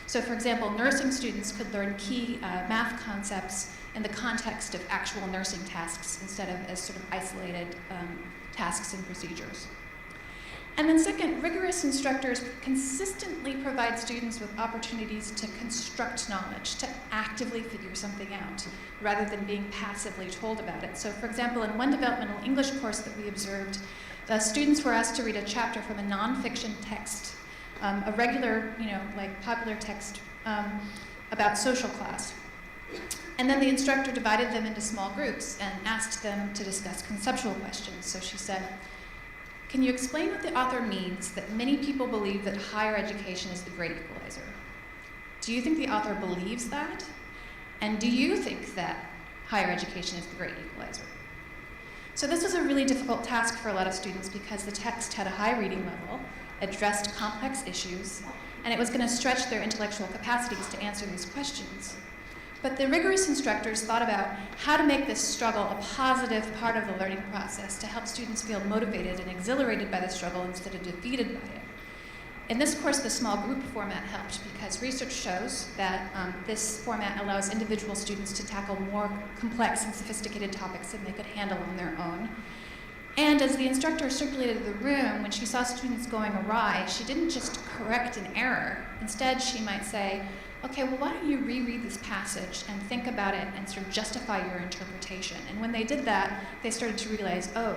So for example, nursing students could learn key math concepts in the context of actual nursing tasks instead of as sort of isolated tasks and procedures. And then second, rigorous instructors consistently provide students with opportunities to construct knowledge, to actively figure something out, rather than being passively told about it. So for example, in one developmental English course that we observed, the students were asked to read a chapter from a nonfiction text, a regular, like popular text about social class. And then the instructor divided them into small groups and asked them to discuss conceptual questions. So she said, can you explain what the author means that many people believe that higher education is the great equalizer? Do you think the author believes that? And do you think that higher education is the great equalizer. So this was a really difficult task for a lot of students because the text had a high reading level, addressed complex issues, and it was going to stretch their intellectual capacities to answer these questions. But the rigorous instructors thought about how to make this struggle a positive part of the learning process to help students feel motivated and exhilarated by the struggle instead of defeated by it. In this course, the small group format helped because research shows that this format allows individual students to tackle more complex and sophisticated topics than they could handle on their own. And as the instructor circulated the room, when she saw students going awry, she didn't just correct an error. Instead, she might say, okay, well, why don't you reread this passage and think about it and sort of justify your interpretation? And when they did that, they started to realize, oh,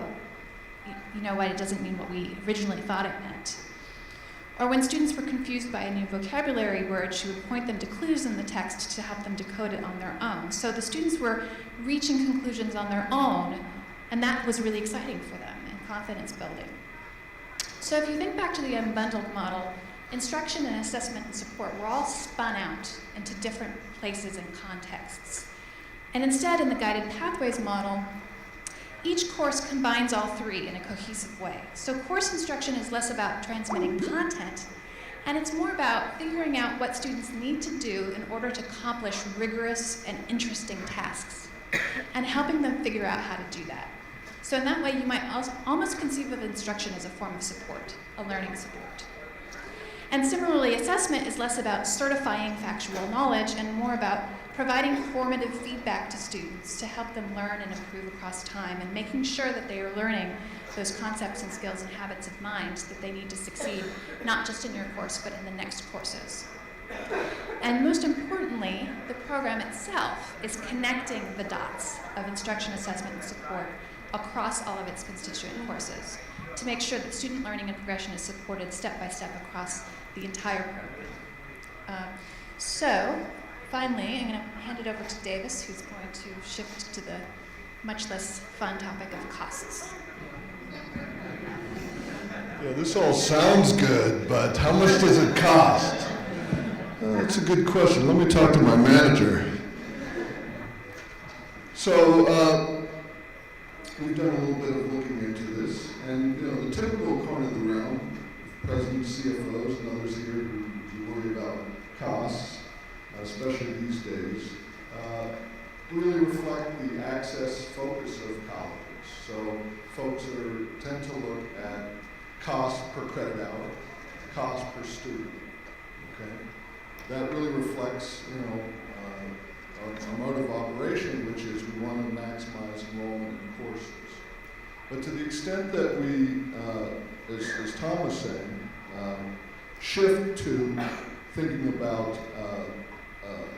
you know what, it doesn't mean what we originally thought it meant. Or when students were confused by a new vocabulary word, she would point them to clues in the text to help them decode it on their own. So the students were reaching conclusions on their own, and that was really exciting for them and confidence building. So if you think back to the unbundled model, instruction and assessment and support were all spun out into different places and contexts. And instead, in the guided pathways model, each course combines all three in a cohesive way. So course instruction is less about transmitting content, and it's more about figuring out what students need to do in order to accomplish rigorous and interesting tasks, and helping them figure out how to do that. So in that way, you might almost conceive of instruction as a form of support, a learning support. And similarly, assessment is less about certifying factual knowledge and more about providing formative feedback to students to help them learn and improve across time, and making sure that they are learning those concepts and skills and habits of mind that they need to succeed, not just in your course, but in the next courses. And most importantly, the program itself is connecting the dots of instruction, assessment, and support across all of its constituent courses to make sure that student learning and progression is supported step by step across the entire program. So finally, I'm going to hand it over to Davis, who's going to shift to the much less fun topic of costs. Yeah, this all sounds good, but how much does it cost? That's a good question. Let me talk to my manager. So, we've done a little bit of looking into this, and the typical corner of the realm, presidents, CFOs, and others here who worry about costs, especially these days, really reflect the access focus of colleges. So folks tend to look at cost per credit hour, cost per student. Okay, that really reflects, our mode of operation, which is we want to maximize enrollment in courses. But to the extent that we, as Tom was saying, shift to thinking about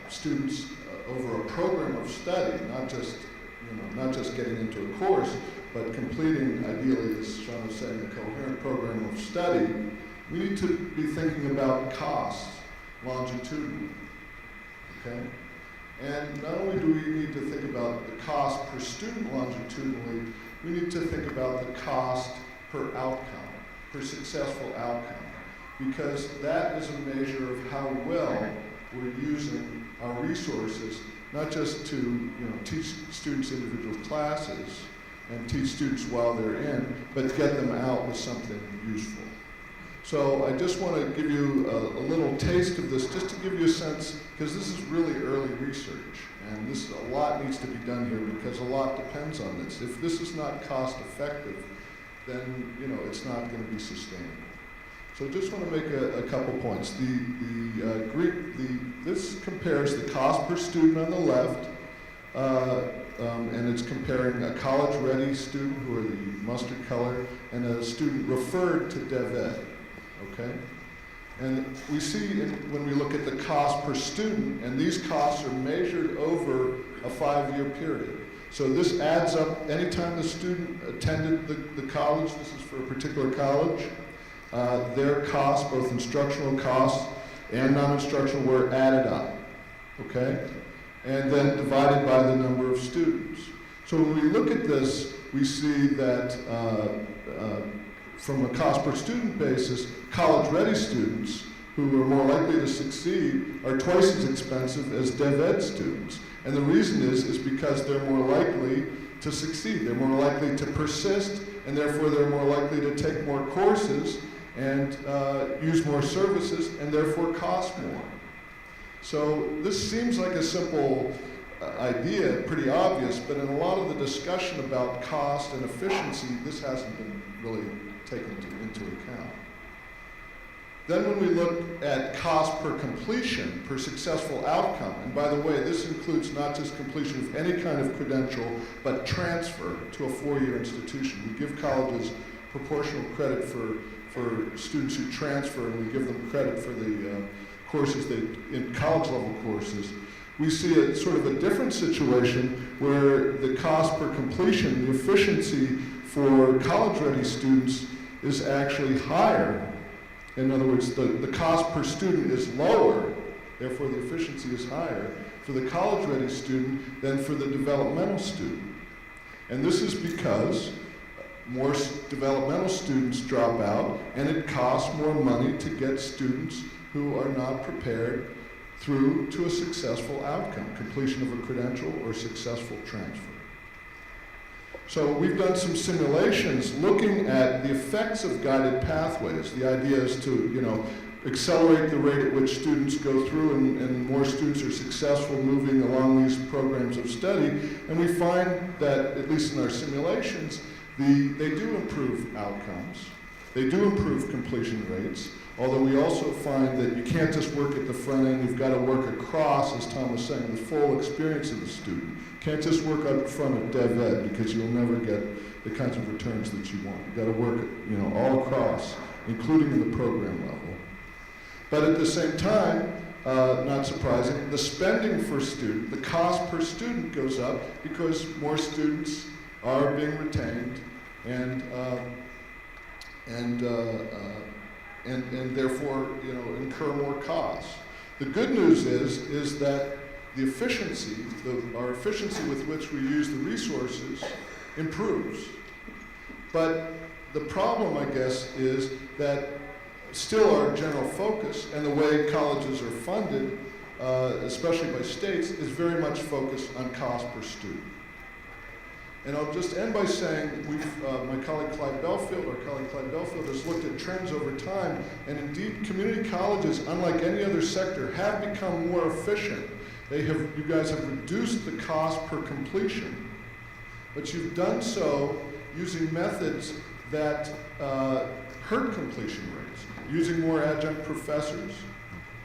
students over a program of study, not just getting into a course, but completing, ideally, as Sean was saying, a coherent program of study, we need to be thinking about costs longitudinally. Okay? And not only do we need to think about the cost per student longitudinally, we need to think about the cost per outcome, per successful outcome, because that is a measure of how well we're using our resources, not just to teach students individual classes and teach students while they're in, but get them out with something useful. So I just want to give you a little taste of this, just to give you a sense, because this is really early research, and a lot needs to be done here because a lot depends on this. If this is not cost effective, then it's not going to be sustainable. So just want to make a couple points. This compares the cost per student on the left, and it's comparing a college-ready student, who are the mustard color, and a student referred to DevEd. Okay? And we see when we look at the cost per student, and these costs are measured over a 5-year period. So this adds up anytime the student attended the college, this is for a particular college, their costs, both instructional costs and non-instructional, were added up, okay? And then divided by the number of students. So when we look at this, we see that from a cost per student basis, college-ready students who are more likely to succeed are twice as expensive as DevEd students. And the reason is because they're more likely to succeed. They're more likely to persist, and therefore they're more likely to take more courses and use more services, and therefore cost more. So this seems like a simple idea, pretty obvious, but in a lot of the discussion about cost and efficiency, this hasn't been really taken into account. Then when we look at cost per completion, per successful outcome, and by the way, this includes not just completion of any kind of credential, but transfer to a four-year institution. We give colleges proportional credit for students who transfer, and we give them credit for the courses in college-level courses. We see a sort of a different situation where the cost per completion, the efficiency for college-ready students is actually higher. In other words, the cost per student is lower, therefore the efficiency is higher for the college-ready student than for the developmental student. And this is because more developmental students drop out, and it costs more money to get students who are not prepared through to a successful outcome, completion of a credential or successful transfer. So we've done some simulations looking at the effects of guided pathways. The idea is to, accelerate the rate at which students go through, and more students are successful moving along these programs of study. And we find that, at least in our simulations, they do improve outcomes. They do improve completion rates. Although we also find that you can't just work at the front end, you've got to work across, as Tom was saying, the full experience of the student. You can't just work up front at Dev Ed because you'll never get the kinds of returns that you want. You've got to work, all across, including in the program level. But at the same time, not surprising, the spending per student, the cost per student goes up because more students are being retained and therefore, incur more costs. The good news is that the efficiency, our efficiency with which we use the resources improves. But the problem, I guess, is that still our general focus and the way colleges are funded, especially by states, is very much focused on cost per student. And I'll just end by saying my colleague Clyde Belfield has looked at trends over time, and indeed community colleges, unlike any other sector, have become more efficient. You guys have reduced the cost per completion, but you've done so using methods that hurt completion rates, using more adjunct professors,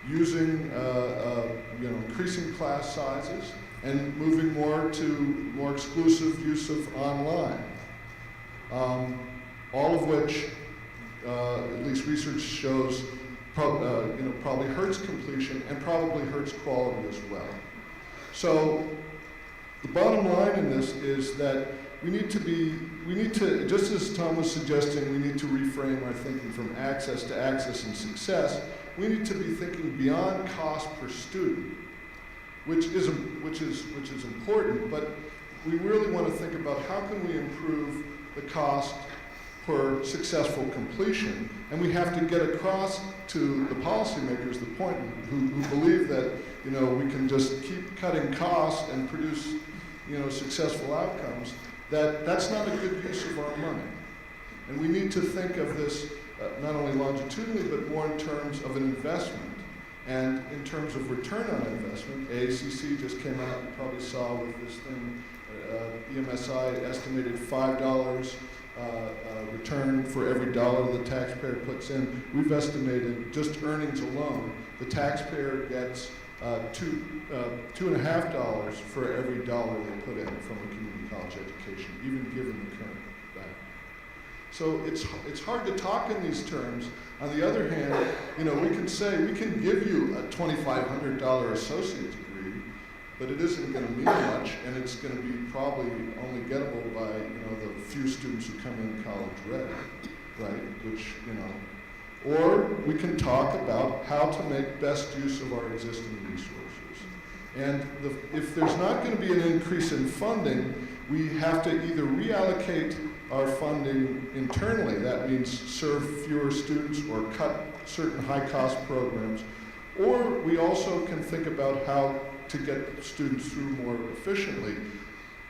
using increasing class sizes, and moving more to more exclusive use of online. All of which, at least research shows, probably hurts completion and probably hurts quality as well. So the bottom line in this is that we need to, just as Tom was suggesting, we need to reframe our thinking from access to access and success. We need to be thinking beyond cost per student, which is important, but we really want to think about how can we improve the cost per successful completion, and we have to get across to the policymakers the point who believe that we can just keep cutting costs and produce successful outcomes, that's not a good use of our money. And we need to think of this not only longitudinally, but more in terms of an investment. And in terms of return on investment, AACC just came out, you probably saw with this thing, EMSI estimated $5 return for every dollar the taxpayer puts in. We've estimated just earnings alone, the taxpayer gets $2.50 for every dollar they put in from a community college education, even given the current value. So it's hard to talk in these terms. On the other hand, we can say we can give you a $2,500 associate degree, but it isn't going to mean much, and it's going to be probably only gettable by the few students who come in college ready, right? Which or we can talk about how to make best use of our existing resources. And if there's not going to be an increase in funding, we have to either reallocate our funding internally, that means serve fewer students or cut certain high-cost programs, or we also can think about how to get students through more efficiently,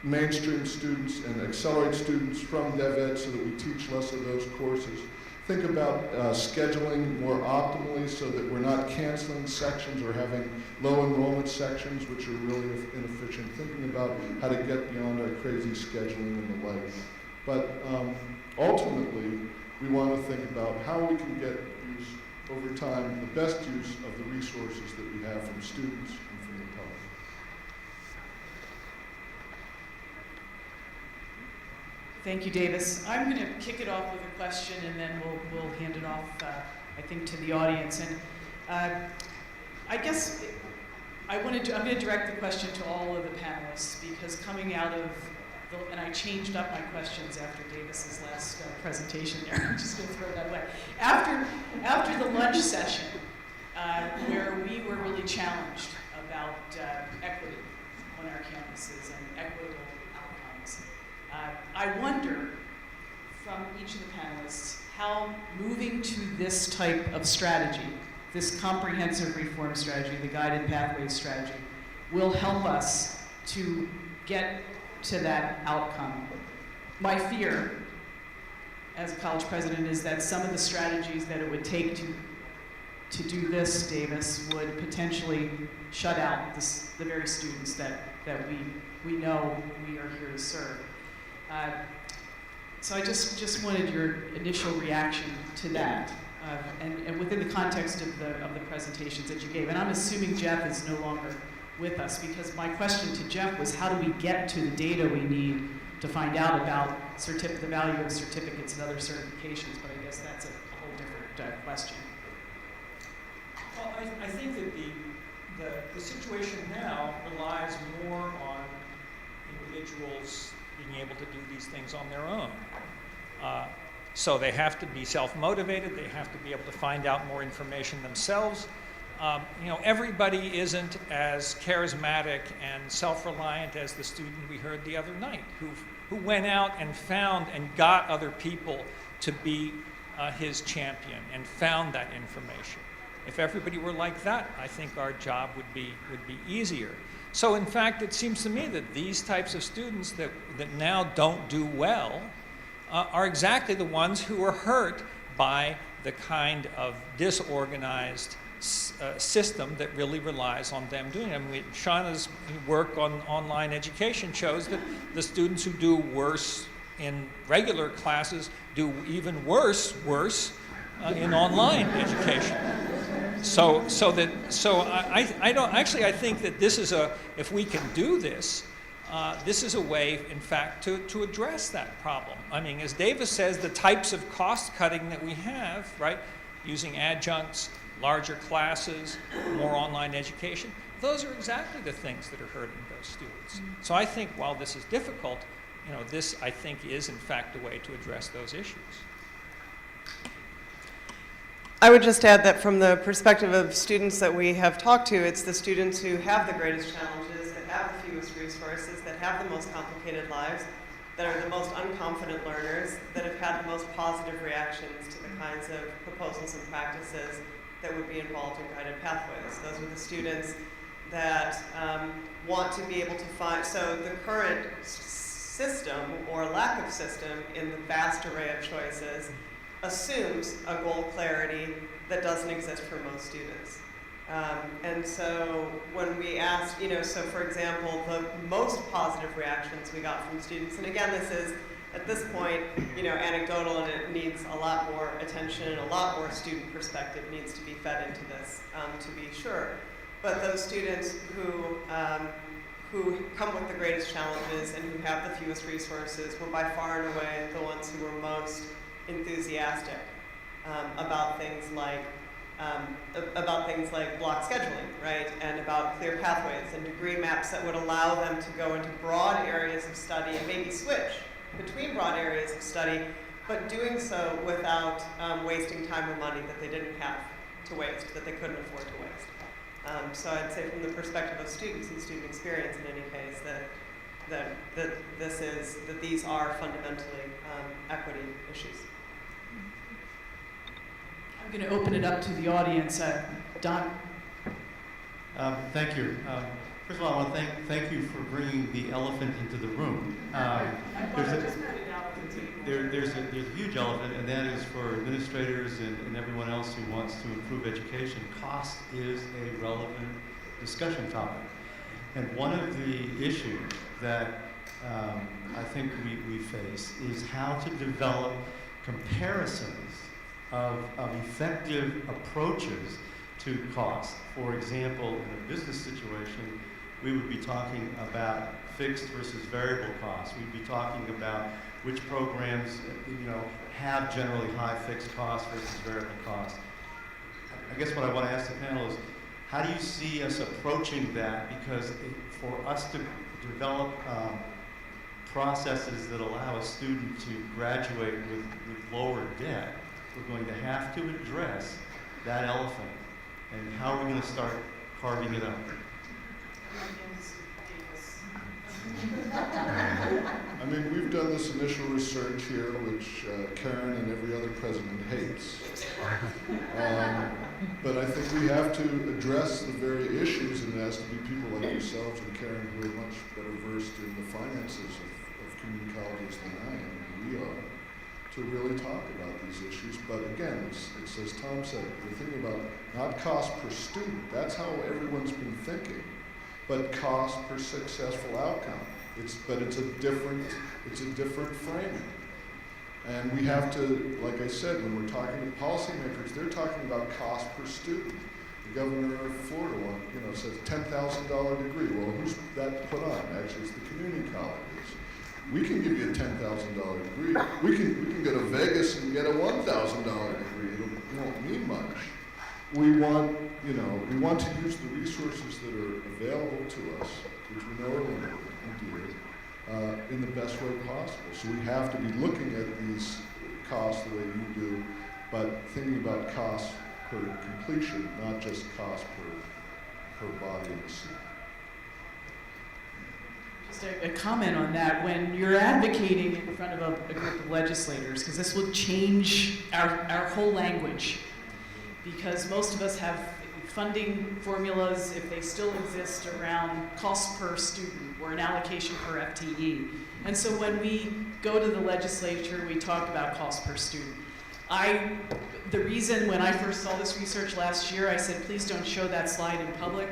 mainstream students and accelerate students from DevEd so that we teach less of those courses. Think about scheduling more optimally so that we're not canceling sections or having low enrollment sections, which are really inefficient. Thinking about how to get beyond our crazy scheduling and the like. But ultimately, we want to think about how we can get use over time, the best use of the resources that we have from students and from the public. Thank you, Davis. I'm going to kick it off with a question, and then we'll hand it off, I think, to the audience. And I guess I'm going to direct the question to all of the panelists, because coming out of and I changed up my questions after Davis's last presentation there. I'm just going to throw that away. After the lunch session, where we were really challenged about equity on our campuses and equitable outcomes, I wonder from each of the panelists how moving to this type of strategy, this comprehensive reform strategy, the guided pathways strategy, will help us to get to that outcome. My fear as a college president is that some of the strategies that it would take to do this, Davis, would potentially shut out the very students that we know we are here to serve. So I just wanted your initial reaction to that, and within the context of the presentations that you gave. And I'm assuming Jeff is no longer with us, because my question to Jeff was, how do we get to the data we need to find out about the value of certificates and other certifications? But I guess that's a whole different question. Well, I think that the situation now relies more on individuals being able to do these things on their own. So they have to be self-motivated, they have to be able to find out more information themselves. Everybody isn't as charismatic and self-reliant as the student we heard the other night, who went out and found and got other people to be his champion and found that information. If everybody were like that, I think our job would be easier. So in fact, it seems to me that these types of students that now don't do well are exactly the ones who are hurt by the kind of disorganized system that really relies on them doing it. I mean, Shauna's work on online education shows that the students who do worse in regular classes do even worse in online education. I think that this is if we can do this, this is a way, in fact, to address that problem. I mean, as Davis says, the types of cost cutting that we have, right, using adjuncts, larger classes, more online education, those are exactly the things that are hurting those students. So I think while this is difficult, this, I think, is in fact a way to address those issues. I would just add that from the perspective of students that we have talked to, it's the students who have the greatest challenges, that have the fewest resources, that have the most complicated lives, that are the most unconfident learners, that have had the most positive reactions to the kinds of proposals and practices that would be involved in guided pathways. Those are the students that want to be able to find, so the current system or lack of system in the vast array of choices assumes a goal clarity that doesn't exist for most students. And so when we asked, so for example, the most positive reactions we got from students, and again, this is, at this point, anecdotal, and it needs a lot more attention and a lot more student perspective needs to be fed into this, to be sure. But those students who come with the greatest challenges and who have the fewest resources were by far and away the ones who were most enthusiastic about things like block scheduling, right, and about clear pathways and degree maps that would allow them to go into broad areas of study and maybe switch between broad areas of study, but doing so without wasting time or money that they didn't have to waste, that they couldn't afford to waste. So I'd say from the perspective of students and student experience in any case, that these are fundamentally equity issues. I'm going to open it up to the audience. Don? Thank you. First of all, I want to thank you for bringing the elephant into the room. There's a huge elephant, and that is for administrators and everyone else who wants to improve education. Cost is a relevant discussion topic. And one of the issues that I think we face is how to develop comparisons of effective approaches to cost. For example, in a business situation, we would be talking about fixed versus variable costs. We'd be talking about which programs, have generally high fixed costs versus variable costs. I guess what I want to ask the panel is, how do you see us approaching that? Because for us to develop processes that allow a student to graduate with lower debt, we're going to have to address that elephant. And how are we going to start carving it up? I mean, we've done this initial research here, which Karen and every other president hates. But I think we have to address the very issues, and it has to be people like yourselves and Karen who are much better versed in the finances of community colleges than I am, and we are, to really talk about these issues. But again, it's as Tom said, we're thinking about not cost per student. That's how everyone's been thinking, but cost per successful outcome. But it's a different framing. And we have to, like I said, when we're talking to policymakers, they're talking about cost per student. The governor of Florida says $10,000 degree. Well, who's that put on? Actually, it's the community colleges. We can give you a $10,000 degree. We can go to Vegas and get a $1,000 degree. It won't mean much. We want to use the resources that are available to us, which we know are limited, in the best way possible. So we have to be looking at these costs the way you do, but thinking about costs per completion, not just cost per body in the seat. Just a comment on that. When you're advocating in front of a group of legislators, because this will change our whole language, because most of us have funding formulas, if they still exist, around cost per student or an allocation per FTE. And so when we go to the legislature, we talk about cost per student. The reason when I first saw this research last year, I said, please don't show that slide in public,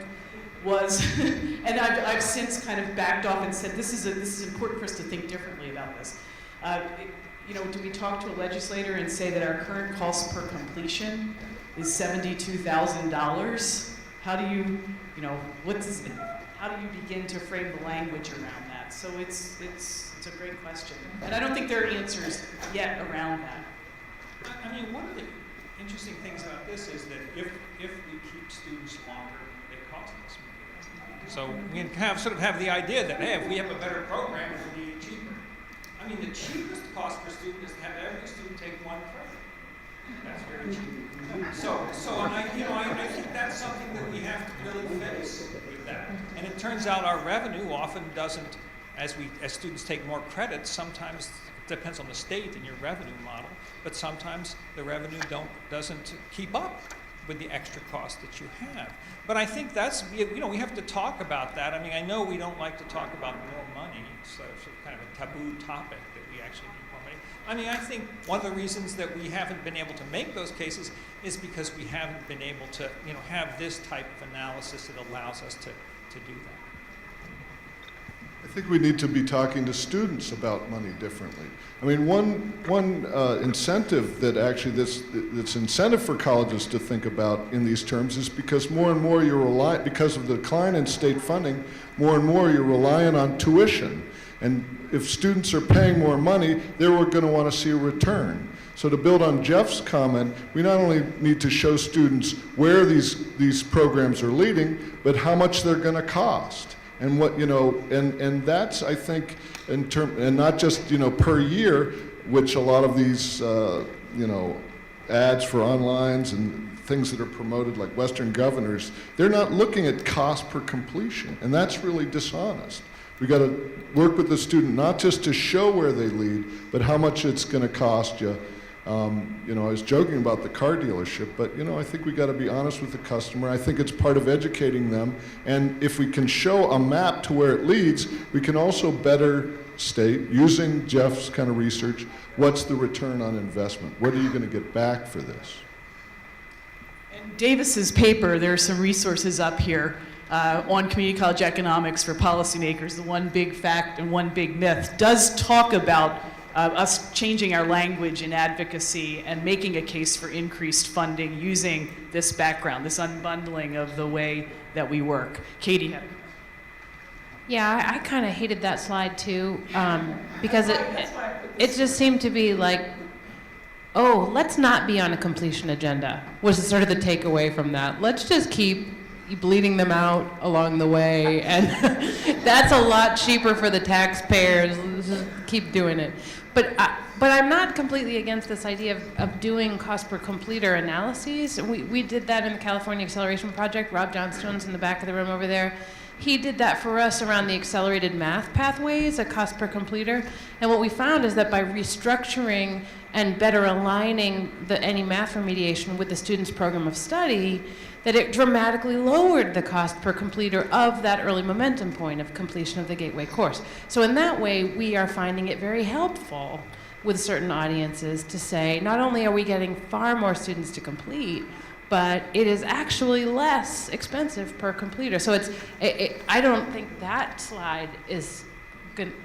was, and I've since kind of backed off and said, this is important for us to think differently about this. Do we talk to a legislator and say that our current cost per completion is $72,000? How do you, how do you begin to frame the language around that? So it's a great question, and I don't think there are answers yet around that. I mean, one of the interesting things about this is that if we keep students longer, it costs us more. So we can have the idea that, hey, if we have a better program, it'll be cheaper. I mean, the cheapest cost per student is to have every student take one credit. That's very cheap. So I think that's something that we have to really face with that. And it turns out our revenue often doesn't, as students take more credits, sometimes it depends on the state and your revenue model, but sometimes the revenue doesn't keep up with the extra cost that you have. But I think we have to talk about that. I mean, I know we don't like to talk about more money, so it's kind of a taboo topic that we actually need more money. I mean, I think one of the reasons that we haven't been able to make those cases is because we haven't been able to, have this type of analysis that allows us to do that. I think we need to be talking to students about money differently. I mean, one incentive that actually that's incentive for colleges to think about in these terms is because more and more because of the decline in state funding, more and more you're reliant on tuition. And if students are paying more money, they're going to want to see a return. So to build on Jeff's comment, we not only need to show students where these programs are leading, but how much they're going to cost. And what, and that's, I think, and not just, per year, which a lot of these, ads for onlines and things that are promoted like Western Governors, they're not looking at cost per completion, and that's really dishonest. We got to work with the student not just to show where they lead, but how much it's going to cost you You know, I was joking about the car dealership, but, you know, I think we got to be honest with the customer. I think it's part of educating them. And if we can show a map to where it leads, we can also better state, using Jeff's kind of research, what's the return on investment? What are you going to get back for this? In Davis's paper, there are some resources up here on community college economics for policymakers. The one big fact and one big myth does talk about us changing our language in advocacy and making a case for increased funding using this background, this unbundling of the way that we work. Katie had a Yeah, I kind of hated that slide too, because it just seemed to be like, oh, let's not be on a completion agenda, was sort of the takeaway from that. Let's just keep bleeding them out along the way, and that's a lot cheaper for the taxpayers. Let's just keep doing it. But I'm not completely against this idea of doing cost per completer analyses. We did that in the California Acceleration Project. Rob Johnstone's in the back of the room over there. He did that for us around the accelerated math pathways, a cost per completer. And what we found is that by restructuring and better aligning any math remediation with the student's program of study, that it dramatically lowered the cost per completer of that early momentum point of completion of the gateway course. So in that way, we are finding it very helpful with certain audiences to say, not only are we getting far more students to complete, but it is actually less expensive per completer. So I don't think that slide is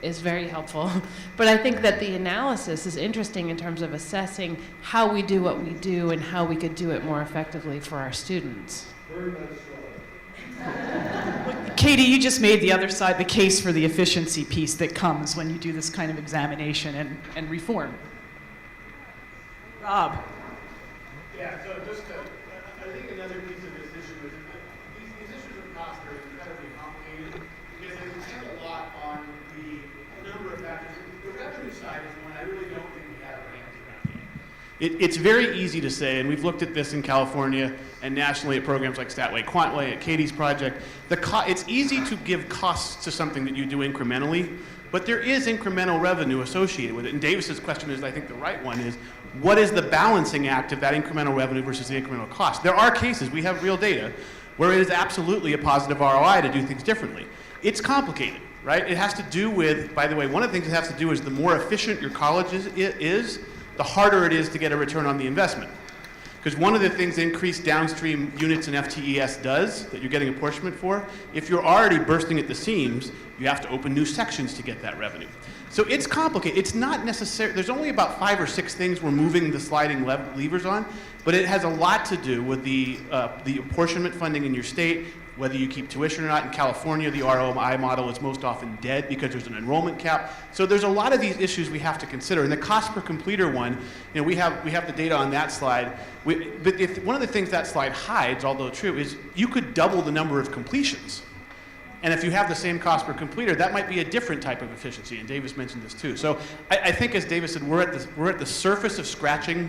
very helpful, but I think that the analysis is interesting in terms of assessing how we do what we do and how we could do it more effectively for our students. Katie, you just made the other side, the case for the efficiency piece that comes when you do this kind of examination and reform. Rob. Yeah, so just I think another piece of this issue is that these issues of cost are incredibly complicated because they depend a lot on the number of factors. The revenue side is one I really don't think we have our hands around yet. It's very easy to say, and we've looked at this in California and nationally at programs like Statway, Quantway, at Katie's project. It's easy to give costs to something that you do incrementally, but there is incremental revenue associated with it. And Davis's question is, I think the right one is, what is the balancing act of that incremental revenue versus the incremental cost? There are cases, we have real data, where it is absolutely a positive ROI to do things differently. It's complicated, right? It has to do with, by the way, one of the things it has to do is the more efficient your college is, the harder it is to get a return on the investment. Because one of the things increased downstream units in FTES does, that you're getting apportionment for, if you're already bursting at the seams, you have to open new sections to get that revenue. So it's complicated. It's not necessary. There's only about 5 or 6 things we're moving the sliding levers on, but it has a lot to do with the apportionment funding in your state, whether you keep tuition or not. In California, the ROI model is most often dead because there's an enrollment cap. So there's a lot of these issues we have to consider. And the cost per completer one, you know, we have the data on that slide. But one of the things that slide hides, although true, is you could double the number of completions. And if you have the same cost per completer, that might be a different type of efficiency. And Davis mentioned this too. So I think, as Davis said, we're at the surface of scratching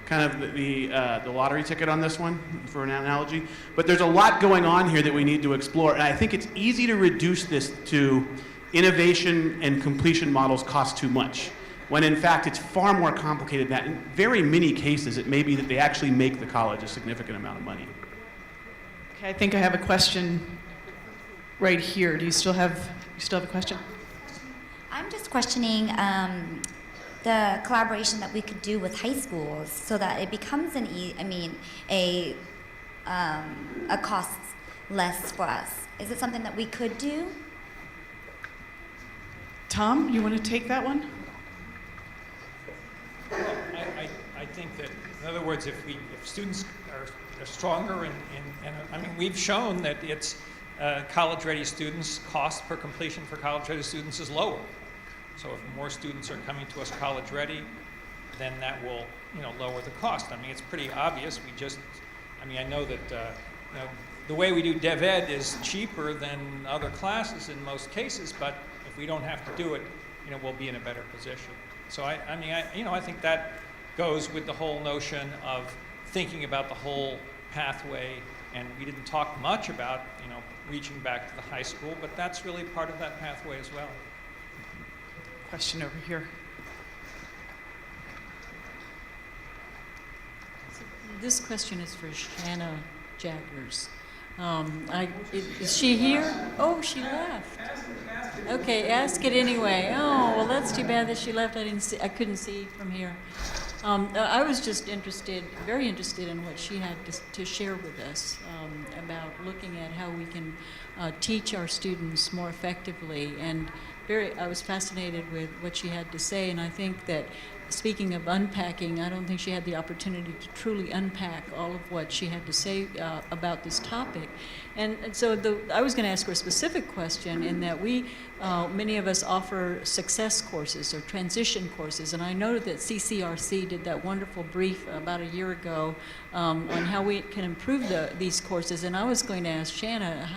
kind of the lottery ticket on this one, for an analogy. But there's a lot going on here that we need to explore. And I think it's easy to reduce this to innovation and completion models cost too much, when in fact it's far more complicated than that. In very many cases, it may be that they actually make the college a significant amount of money. Okay, I think I have a question right here. Do you still have a question? I'm just questioning the collaboration that we could do with high schools so that it becomes a cost less for us. Is it something that we could do? Tom, you want to take that one? Well, I think that, in other words, if students are stronger and I mean, we've shown that it's college-ready students, cost per completion for college-ready students is lower. So if more students are coming to us college-ready, then that will, lower the cost. I mean, it's pretty obvious. I know that the way we do Dev Ed is cheaper than other classes in most cases, but if we don't have to do it, we'll be in a better position. So I think that goes with the whole notion of thinking about the whole pathway. And we didn't talk much about, reaching back to the high school, but that's really part of that pathway as well. Question over here. This question is for Shanna Jaggers. Is she here? Oh, she left. Okay, ask it anyway. Oh, well, that's too bad that she left. I couldn't see from here. I was just very interested in what she had to share with us about looking at how we can teach our students more effectively. And I was fascinated with what she had to say, and I think that speaking of unpacking, I don't think she had the opportunity to truly unpack all of what she had to say about this topic. And so I was going to ask her a specific question in that many of us offer success courses or transition courses, and I know that CCRC did that wonderful brief about a year ago on how we can improve these courses, and I was going to ask Shanna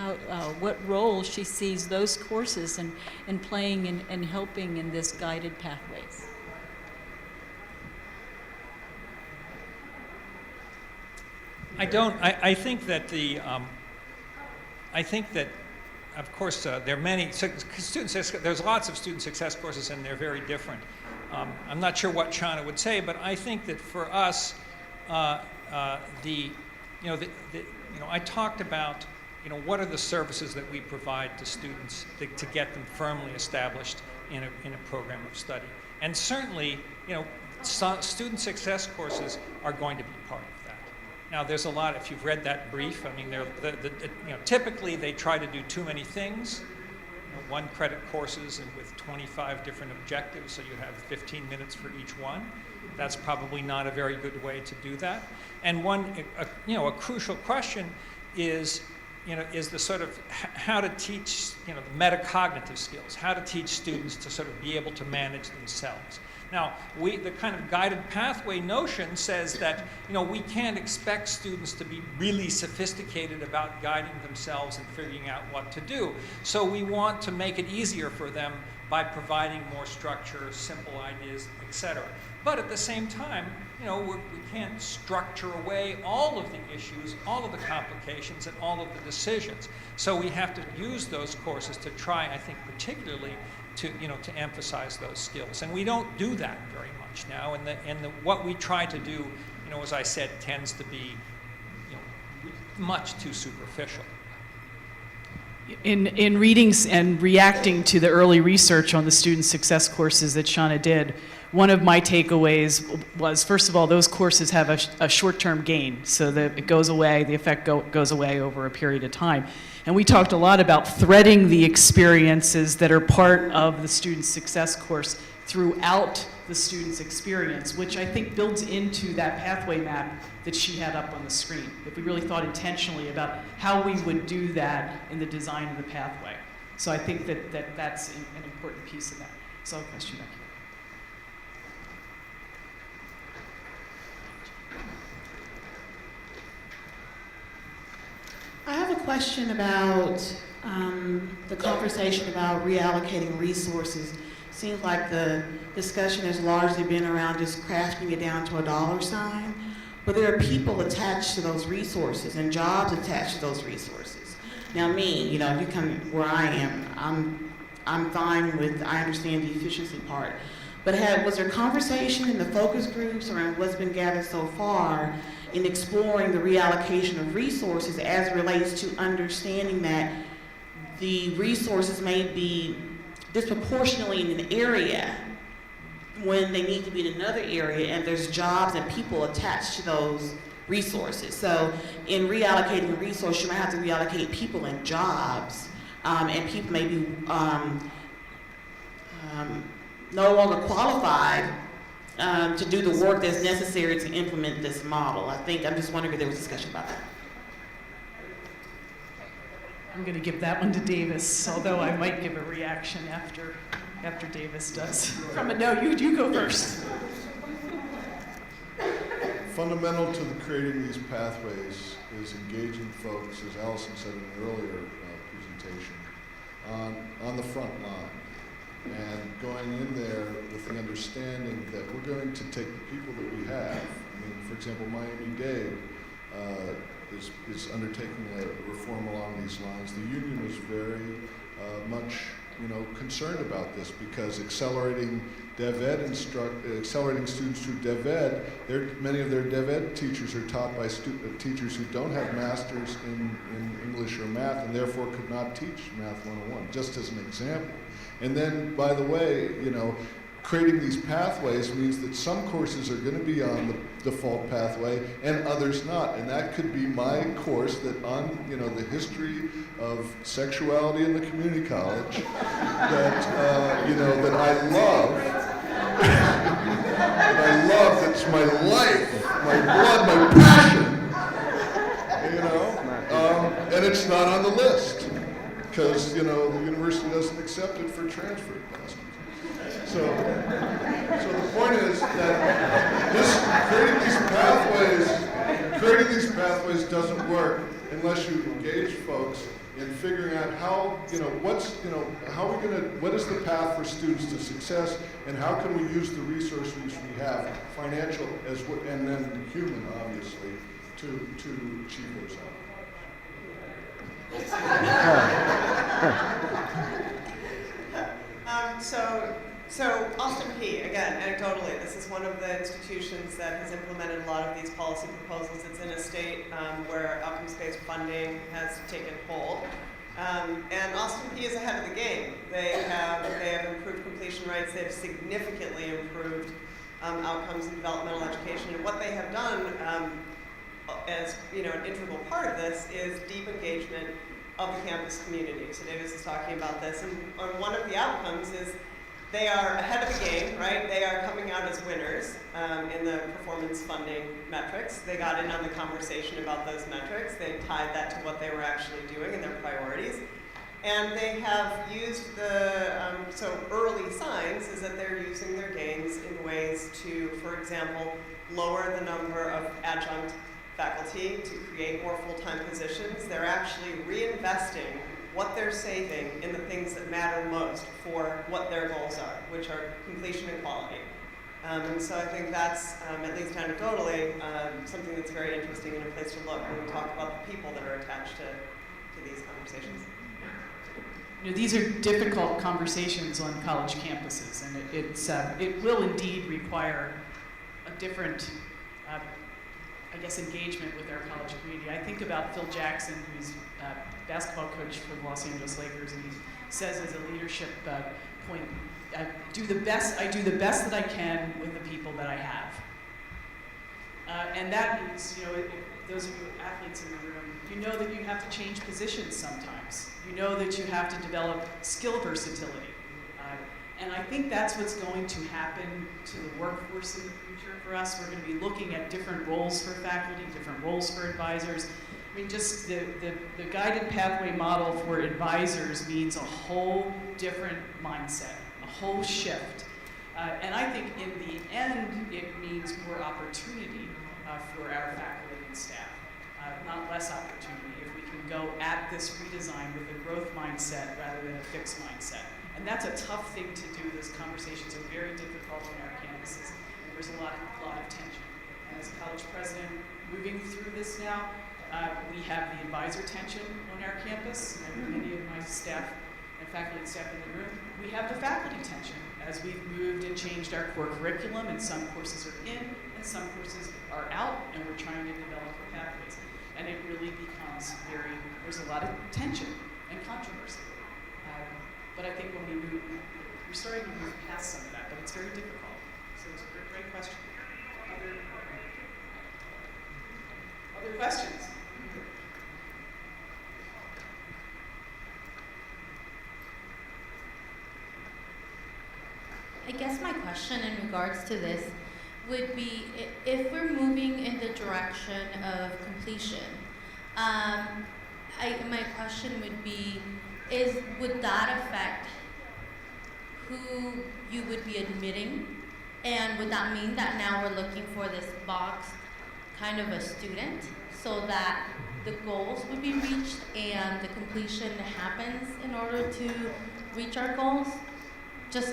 what role she sees those courses in playing and helping in this guided pathways. I think that of course, there are many there's lots of student success courses, and they're very different. I'm not sure what Shanna would say, but I think that for us, I talked about, what are the services that we provide to students to get them firmly established in a program of study, and certainly, student success courses are going to be part of that. Now, there's a lot, if you've read that brief, I mean, typically they try to do too many things, one credit courses and with 25 different objectives, so you have 15 minutes for each one. That's probably not a very good way to do that. And a crucial question is the sort of how to teach, the metacognitive skills, how to teach students to sort of be able to manage themselves. Now, the kind of guided pathway notion says that, we can't expect students to be really sophisticated about guiding themselves and figuring out what to do. So we want to make it easier for them by providing more structure, simple ideas, etc. But at the same time, we can't structure away all of the issues, all of the complications, and all of the decisions. So we have to use those courses to try, I think, particularly to emphasize those skills, and we don't do that very much now. And what we try to do, as I said, tends to be, much too superficial. In reading and reacting to the early research on the student success courses that Shanna did, one of my takeaways was, first of all, those courses have a short-term gain, so that it goes away, the effect goes away over a period of time. And we talked a lot about threading the experiences that are part of the student success course throughout the student's experience, which I think builds into that pathway map that she had up on the screen. If we really thought intentionally about how we would do that in the design of the pathway. So I think that's an important piece of that. So I'll question back here. I have a question about the conversation about reallocating resources. Seems like the discussion has largely been around just crafting it down to a dollar sign, but there are people attached to those resources and jobs attached to those resources. Now me, you come where I am, I'm fine with, I understand the efficiency part, but was there conversation in the focus groups around what's been gathered so far in exploring the reallocation of resources as it relates to understanding that the resources may be disproportionately in an area when they need to be in another area, and there's jobs and people attached to those resources. So in reallocating resources, you might have to reallocate people and jobs, and people may be no longer qualified to do the work that's necessary to implement this model. I'm just wondering if there was discussion about that. I'm going to give that one to Davis, although I might give a reaction after Davis does. No, you go first. Fundamental to creating these pathways is engaging folks, as Allison said in an earlier presentation, on the front line. And going in there with the understanding that we're going to take the people that we have. I mean, for example, Miami-Dade is undertaking a reform along these lines. The union was very much concerned about this, because accelerating accelerating students through DevEd, many of their DevEd teachers are taught by teachers who don't have masters in English or math, and therefore could not teach Math 101, just as an example. And then, by the way, creating these pathways means that some courses are going to be on the default pathway and others not. And that could be my course that on, the history of sexuality in the community college that, that I love. That I love, that's my life, my blood, my passion, and it's not on the list because, the university doesn't accept it for transfer classes. So the point is that creating these pathways doesn't work unless you engage folks in figuring out how, what is the path for students to success, and how can we use the resources we have, financial and then human, obviously, to achieve those outcomes. So Austin Peay, again, anecdotally, this is one of the institutions that has implemented a lot of these policy proposals. It's in a state where outcomes-based funding has taken hold. And Austin Peay is ahead of the game. They have improved completion rates. They've significantly improved outcomes in developmental education. And what they have done as an integral part of this is deep engagement of the campus community. So Davis is talking about this. And one of the outcomes is they are ahead of the game, right? They are coming out as winners in the performance funding metrics. They got in on the conversation about those metrics. They tied that to what they were actually doing and their priorities. And they have used so early signs is that they're using their gains in ways to, for example, lower the number of adjunct faculty to create more full-time positions. They're actually reinvesting what they're saving in the things that matter most for what their goals are, which are completion and quality. And so I think that's, at least anecdotally, something that's very interesting and a place to look when we talk about the people that are attached to these conversations. These are difficult conversations on college campuses, and it will indeed require a different engagement with our college community. I think about Phil Jackson, who's basketball coach for the Los Angeles Lakers, and he says as a leadership point, I do the best that I can with the people that I have. And that means, those of you athletes in the room, you know that you have to change positions sometimes. You know that you have to develop skill versatility. And I think that's what's going to happen to the workforce in the future for us. We're going to be looking at different roles for faculty, different roles for advisors. I mean, just the guided pathway model for advisors means a whole different mindset, a whole shift. And I think in the end, it means more opportunity for our faculty and staff, not less opportunity if we can go at this redesign with a growth mindset rather than a fixed mindset. And that's a tough thing to do. Those conversations are very difficult on our campuses. There's a lot of tension. And as a college president, moving through this now, we have the advisor tension on our campus, and many of my staff and faculty and staff in the room. We have the faculty tension as we've moved and changed our core curriculum, and some courses are in and some courses are out, and we're trying to develop the pathways. And it really becomes there's a lot of tension and controversy. But I think when we're starting to move past some of that, but it's very difficult. So it's a great question. Other questions? I guess my question in regards to this would be if we're moving in the direction of completion, my question would be, would that affect who you would be admitting? And would that mean that now we're looking for this boxed kind of a student so that the goals would be reached and the completion happens in order to reach our goals? That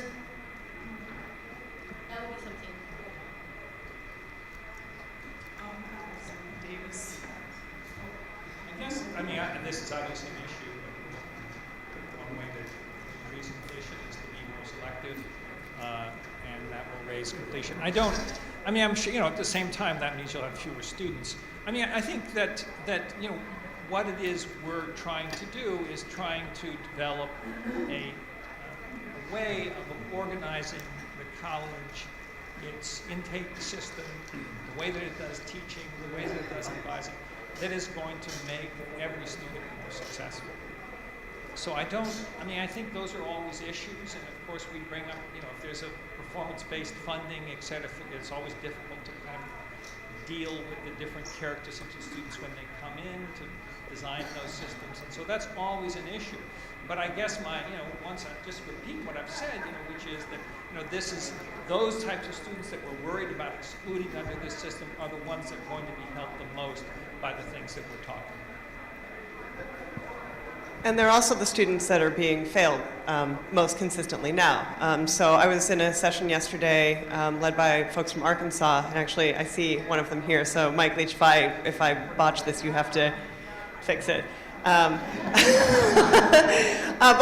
would be something. Davis. I guess, this is obviously an issue. One way to reason its completion. I'm sure, at the same time, that means you'll have fewer students. I think that what it is we're trying to do is trying to develop a way of organizing the college, its intake system, the way that it does teaching, the way that it does advising, that is going to make every student more successful. So I think those are always issues, and of course we bring up, if there's a performance-based funding, et cetera, it's always difficult to kind of deal with the different characteristics of students when they come in to design those systems, and so that's always an issue. But I guess once I just repeat what I've said, which is that, those types of students that we're worried about excluding under this system are the ones that are going to be helped the most by the things that we're talking about. And they're also the students that are being failed most consistently now. So I was in a session yesterday led by folks from Arkansas, and actually I see one of them here. So Mike Leach, if I botch this, you have to fix it. But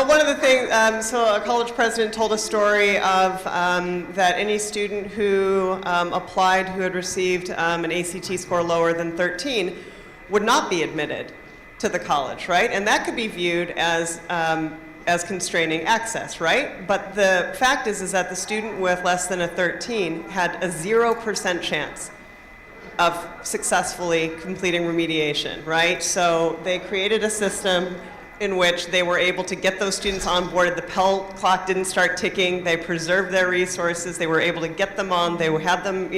one of the things, so a college president told a story of that any student who applied who had received an ACT score lower than 13 would not be admitted to the college, right? And that could be viewed as constraining access, right? But the fact is that the student with less than a 13 had a 0% chance of successfully completing remediation, right? So they created a system in which they were able to get those students onboarded. The Pell clock didn't start ticking. They preserved their resources. They were able to get them on. They had them,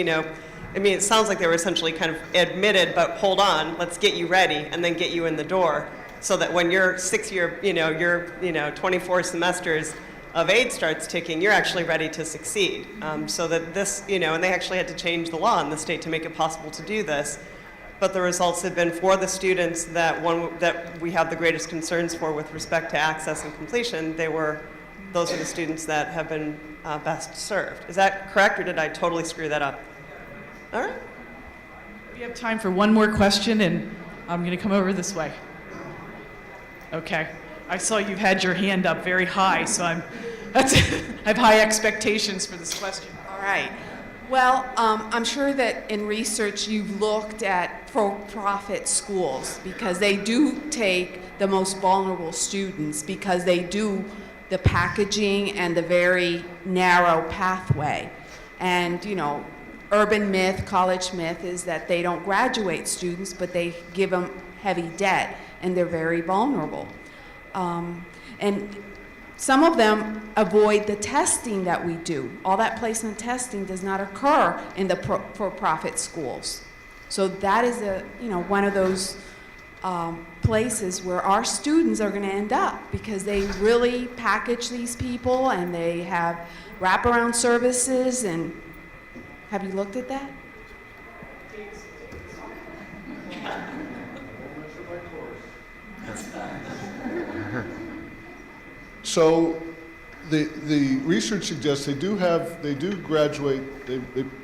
it sounds like they were essentially kind of admitted, but hold on, let's get you ready and then get you in the door so that when your 24 semesters of aid starts ticking, you're actually ready to succeed. So that this, and they actually had to change the law in the state to make it possible to do this. But the results have been for the students that we have the greatest concerns for with respect to access and completion, those are the students that have been best served. Is that correct, or did I totally screw that up? All right. We have time for one more question, and I'm going to come over this way. Okay. I saw you've had your hand up very high, so I have high expectations for this question. All right. Well, I'm sure that in research you've looked at for-profit schools because they do take the most vulnerable students because they do the packaging and the very narrow pathway. And, urban myth, college myth is that they don't graduate students, but they give them heavy debt, and they're very vulnerable. And some of them avoid the testing that we do. All that placement testing does not occur in the for-profit schools. So that is one of those places where our students are going to end up because they really package these people and they have wraparound services. And have you looked at that? So the research suggests they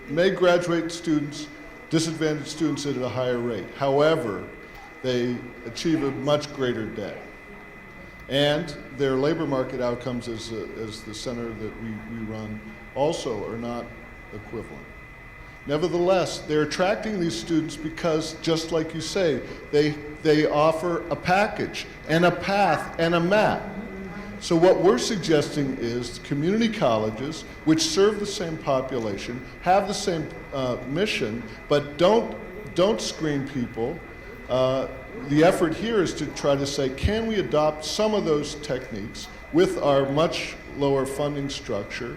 may graduate students, disadvantaged students at a higher rate. However, they achieve a much greater debt. And their labor market outcomes as the center that we run also are not equivalent. Nevertheless, they're attracting these students because, just like you say, they offer a package and a path and a map. So what we're suggesting is community colleges, which serve the same population, have the same mission, but don't screen people. The effort here is to try to say, can we adopt some of those techniques with our much lower funding structure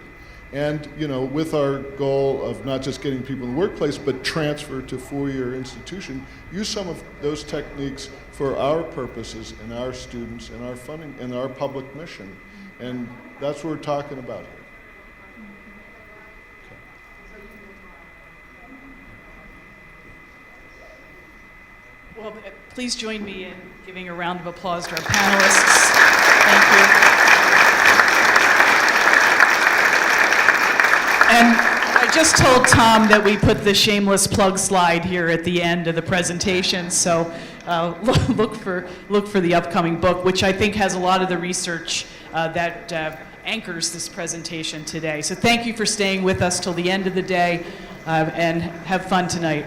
and, with our goal of not just getting people in the workplace, but transfer to four-year institution, use some of those techniques for our purposes and our students and our funding and our public mission. And that's what we're talking about here. Well, please join me in giving a round of applause to our panelists. Thank you. And I just told Tom that we put the shameless plug slide here at the end of the presentation, so look for the upcoming book, which I think has a lot of the research that anchors this presentation today. So thank you for staying with us till the end of the day, and have fun tonight.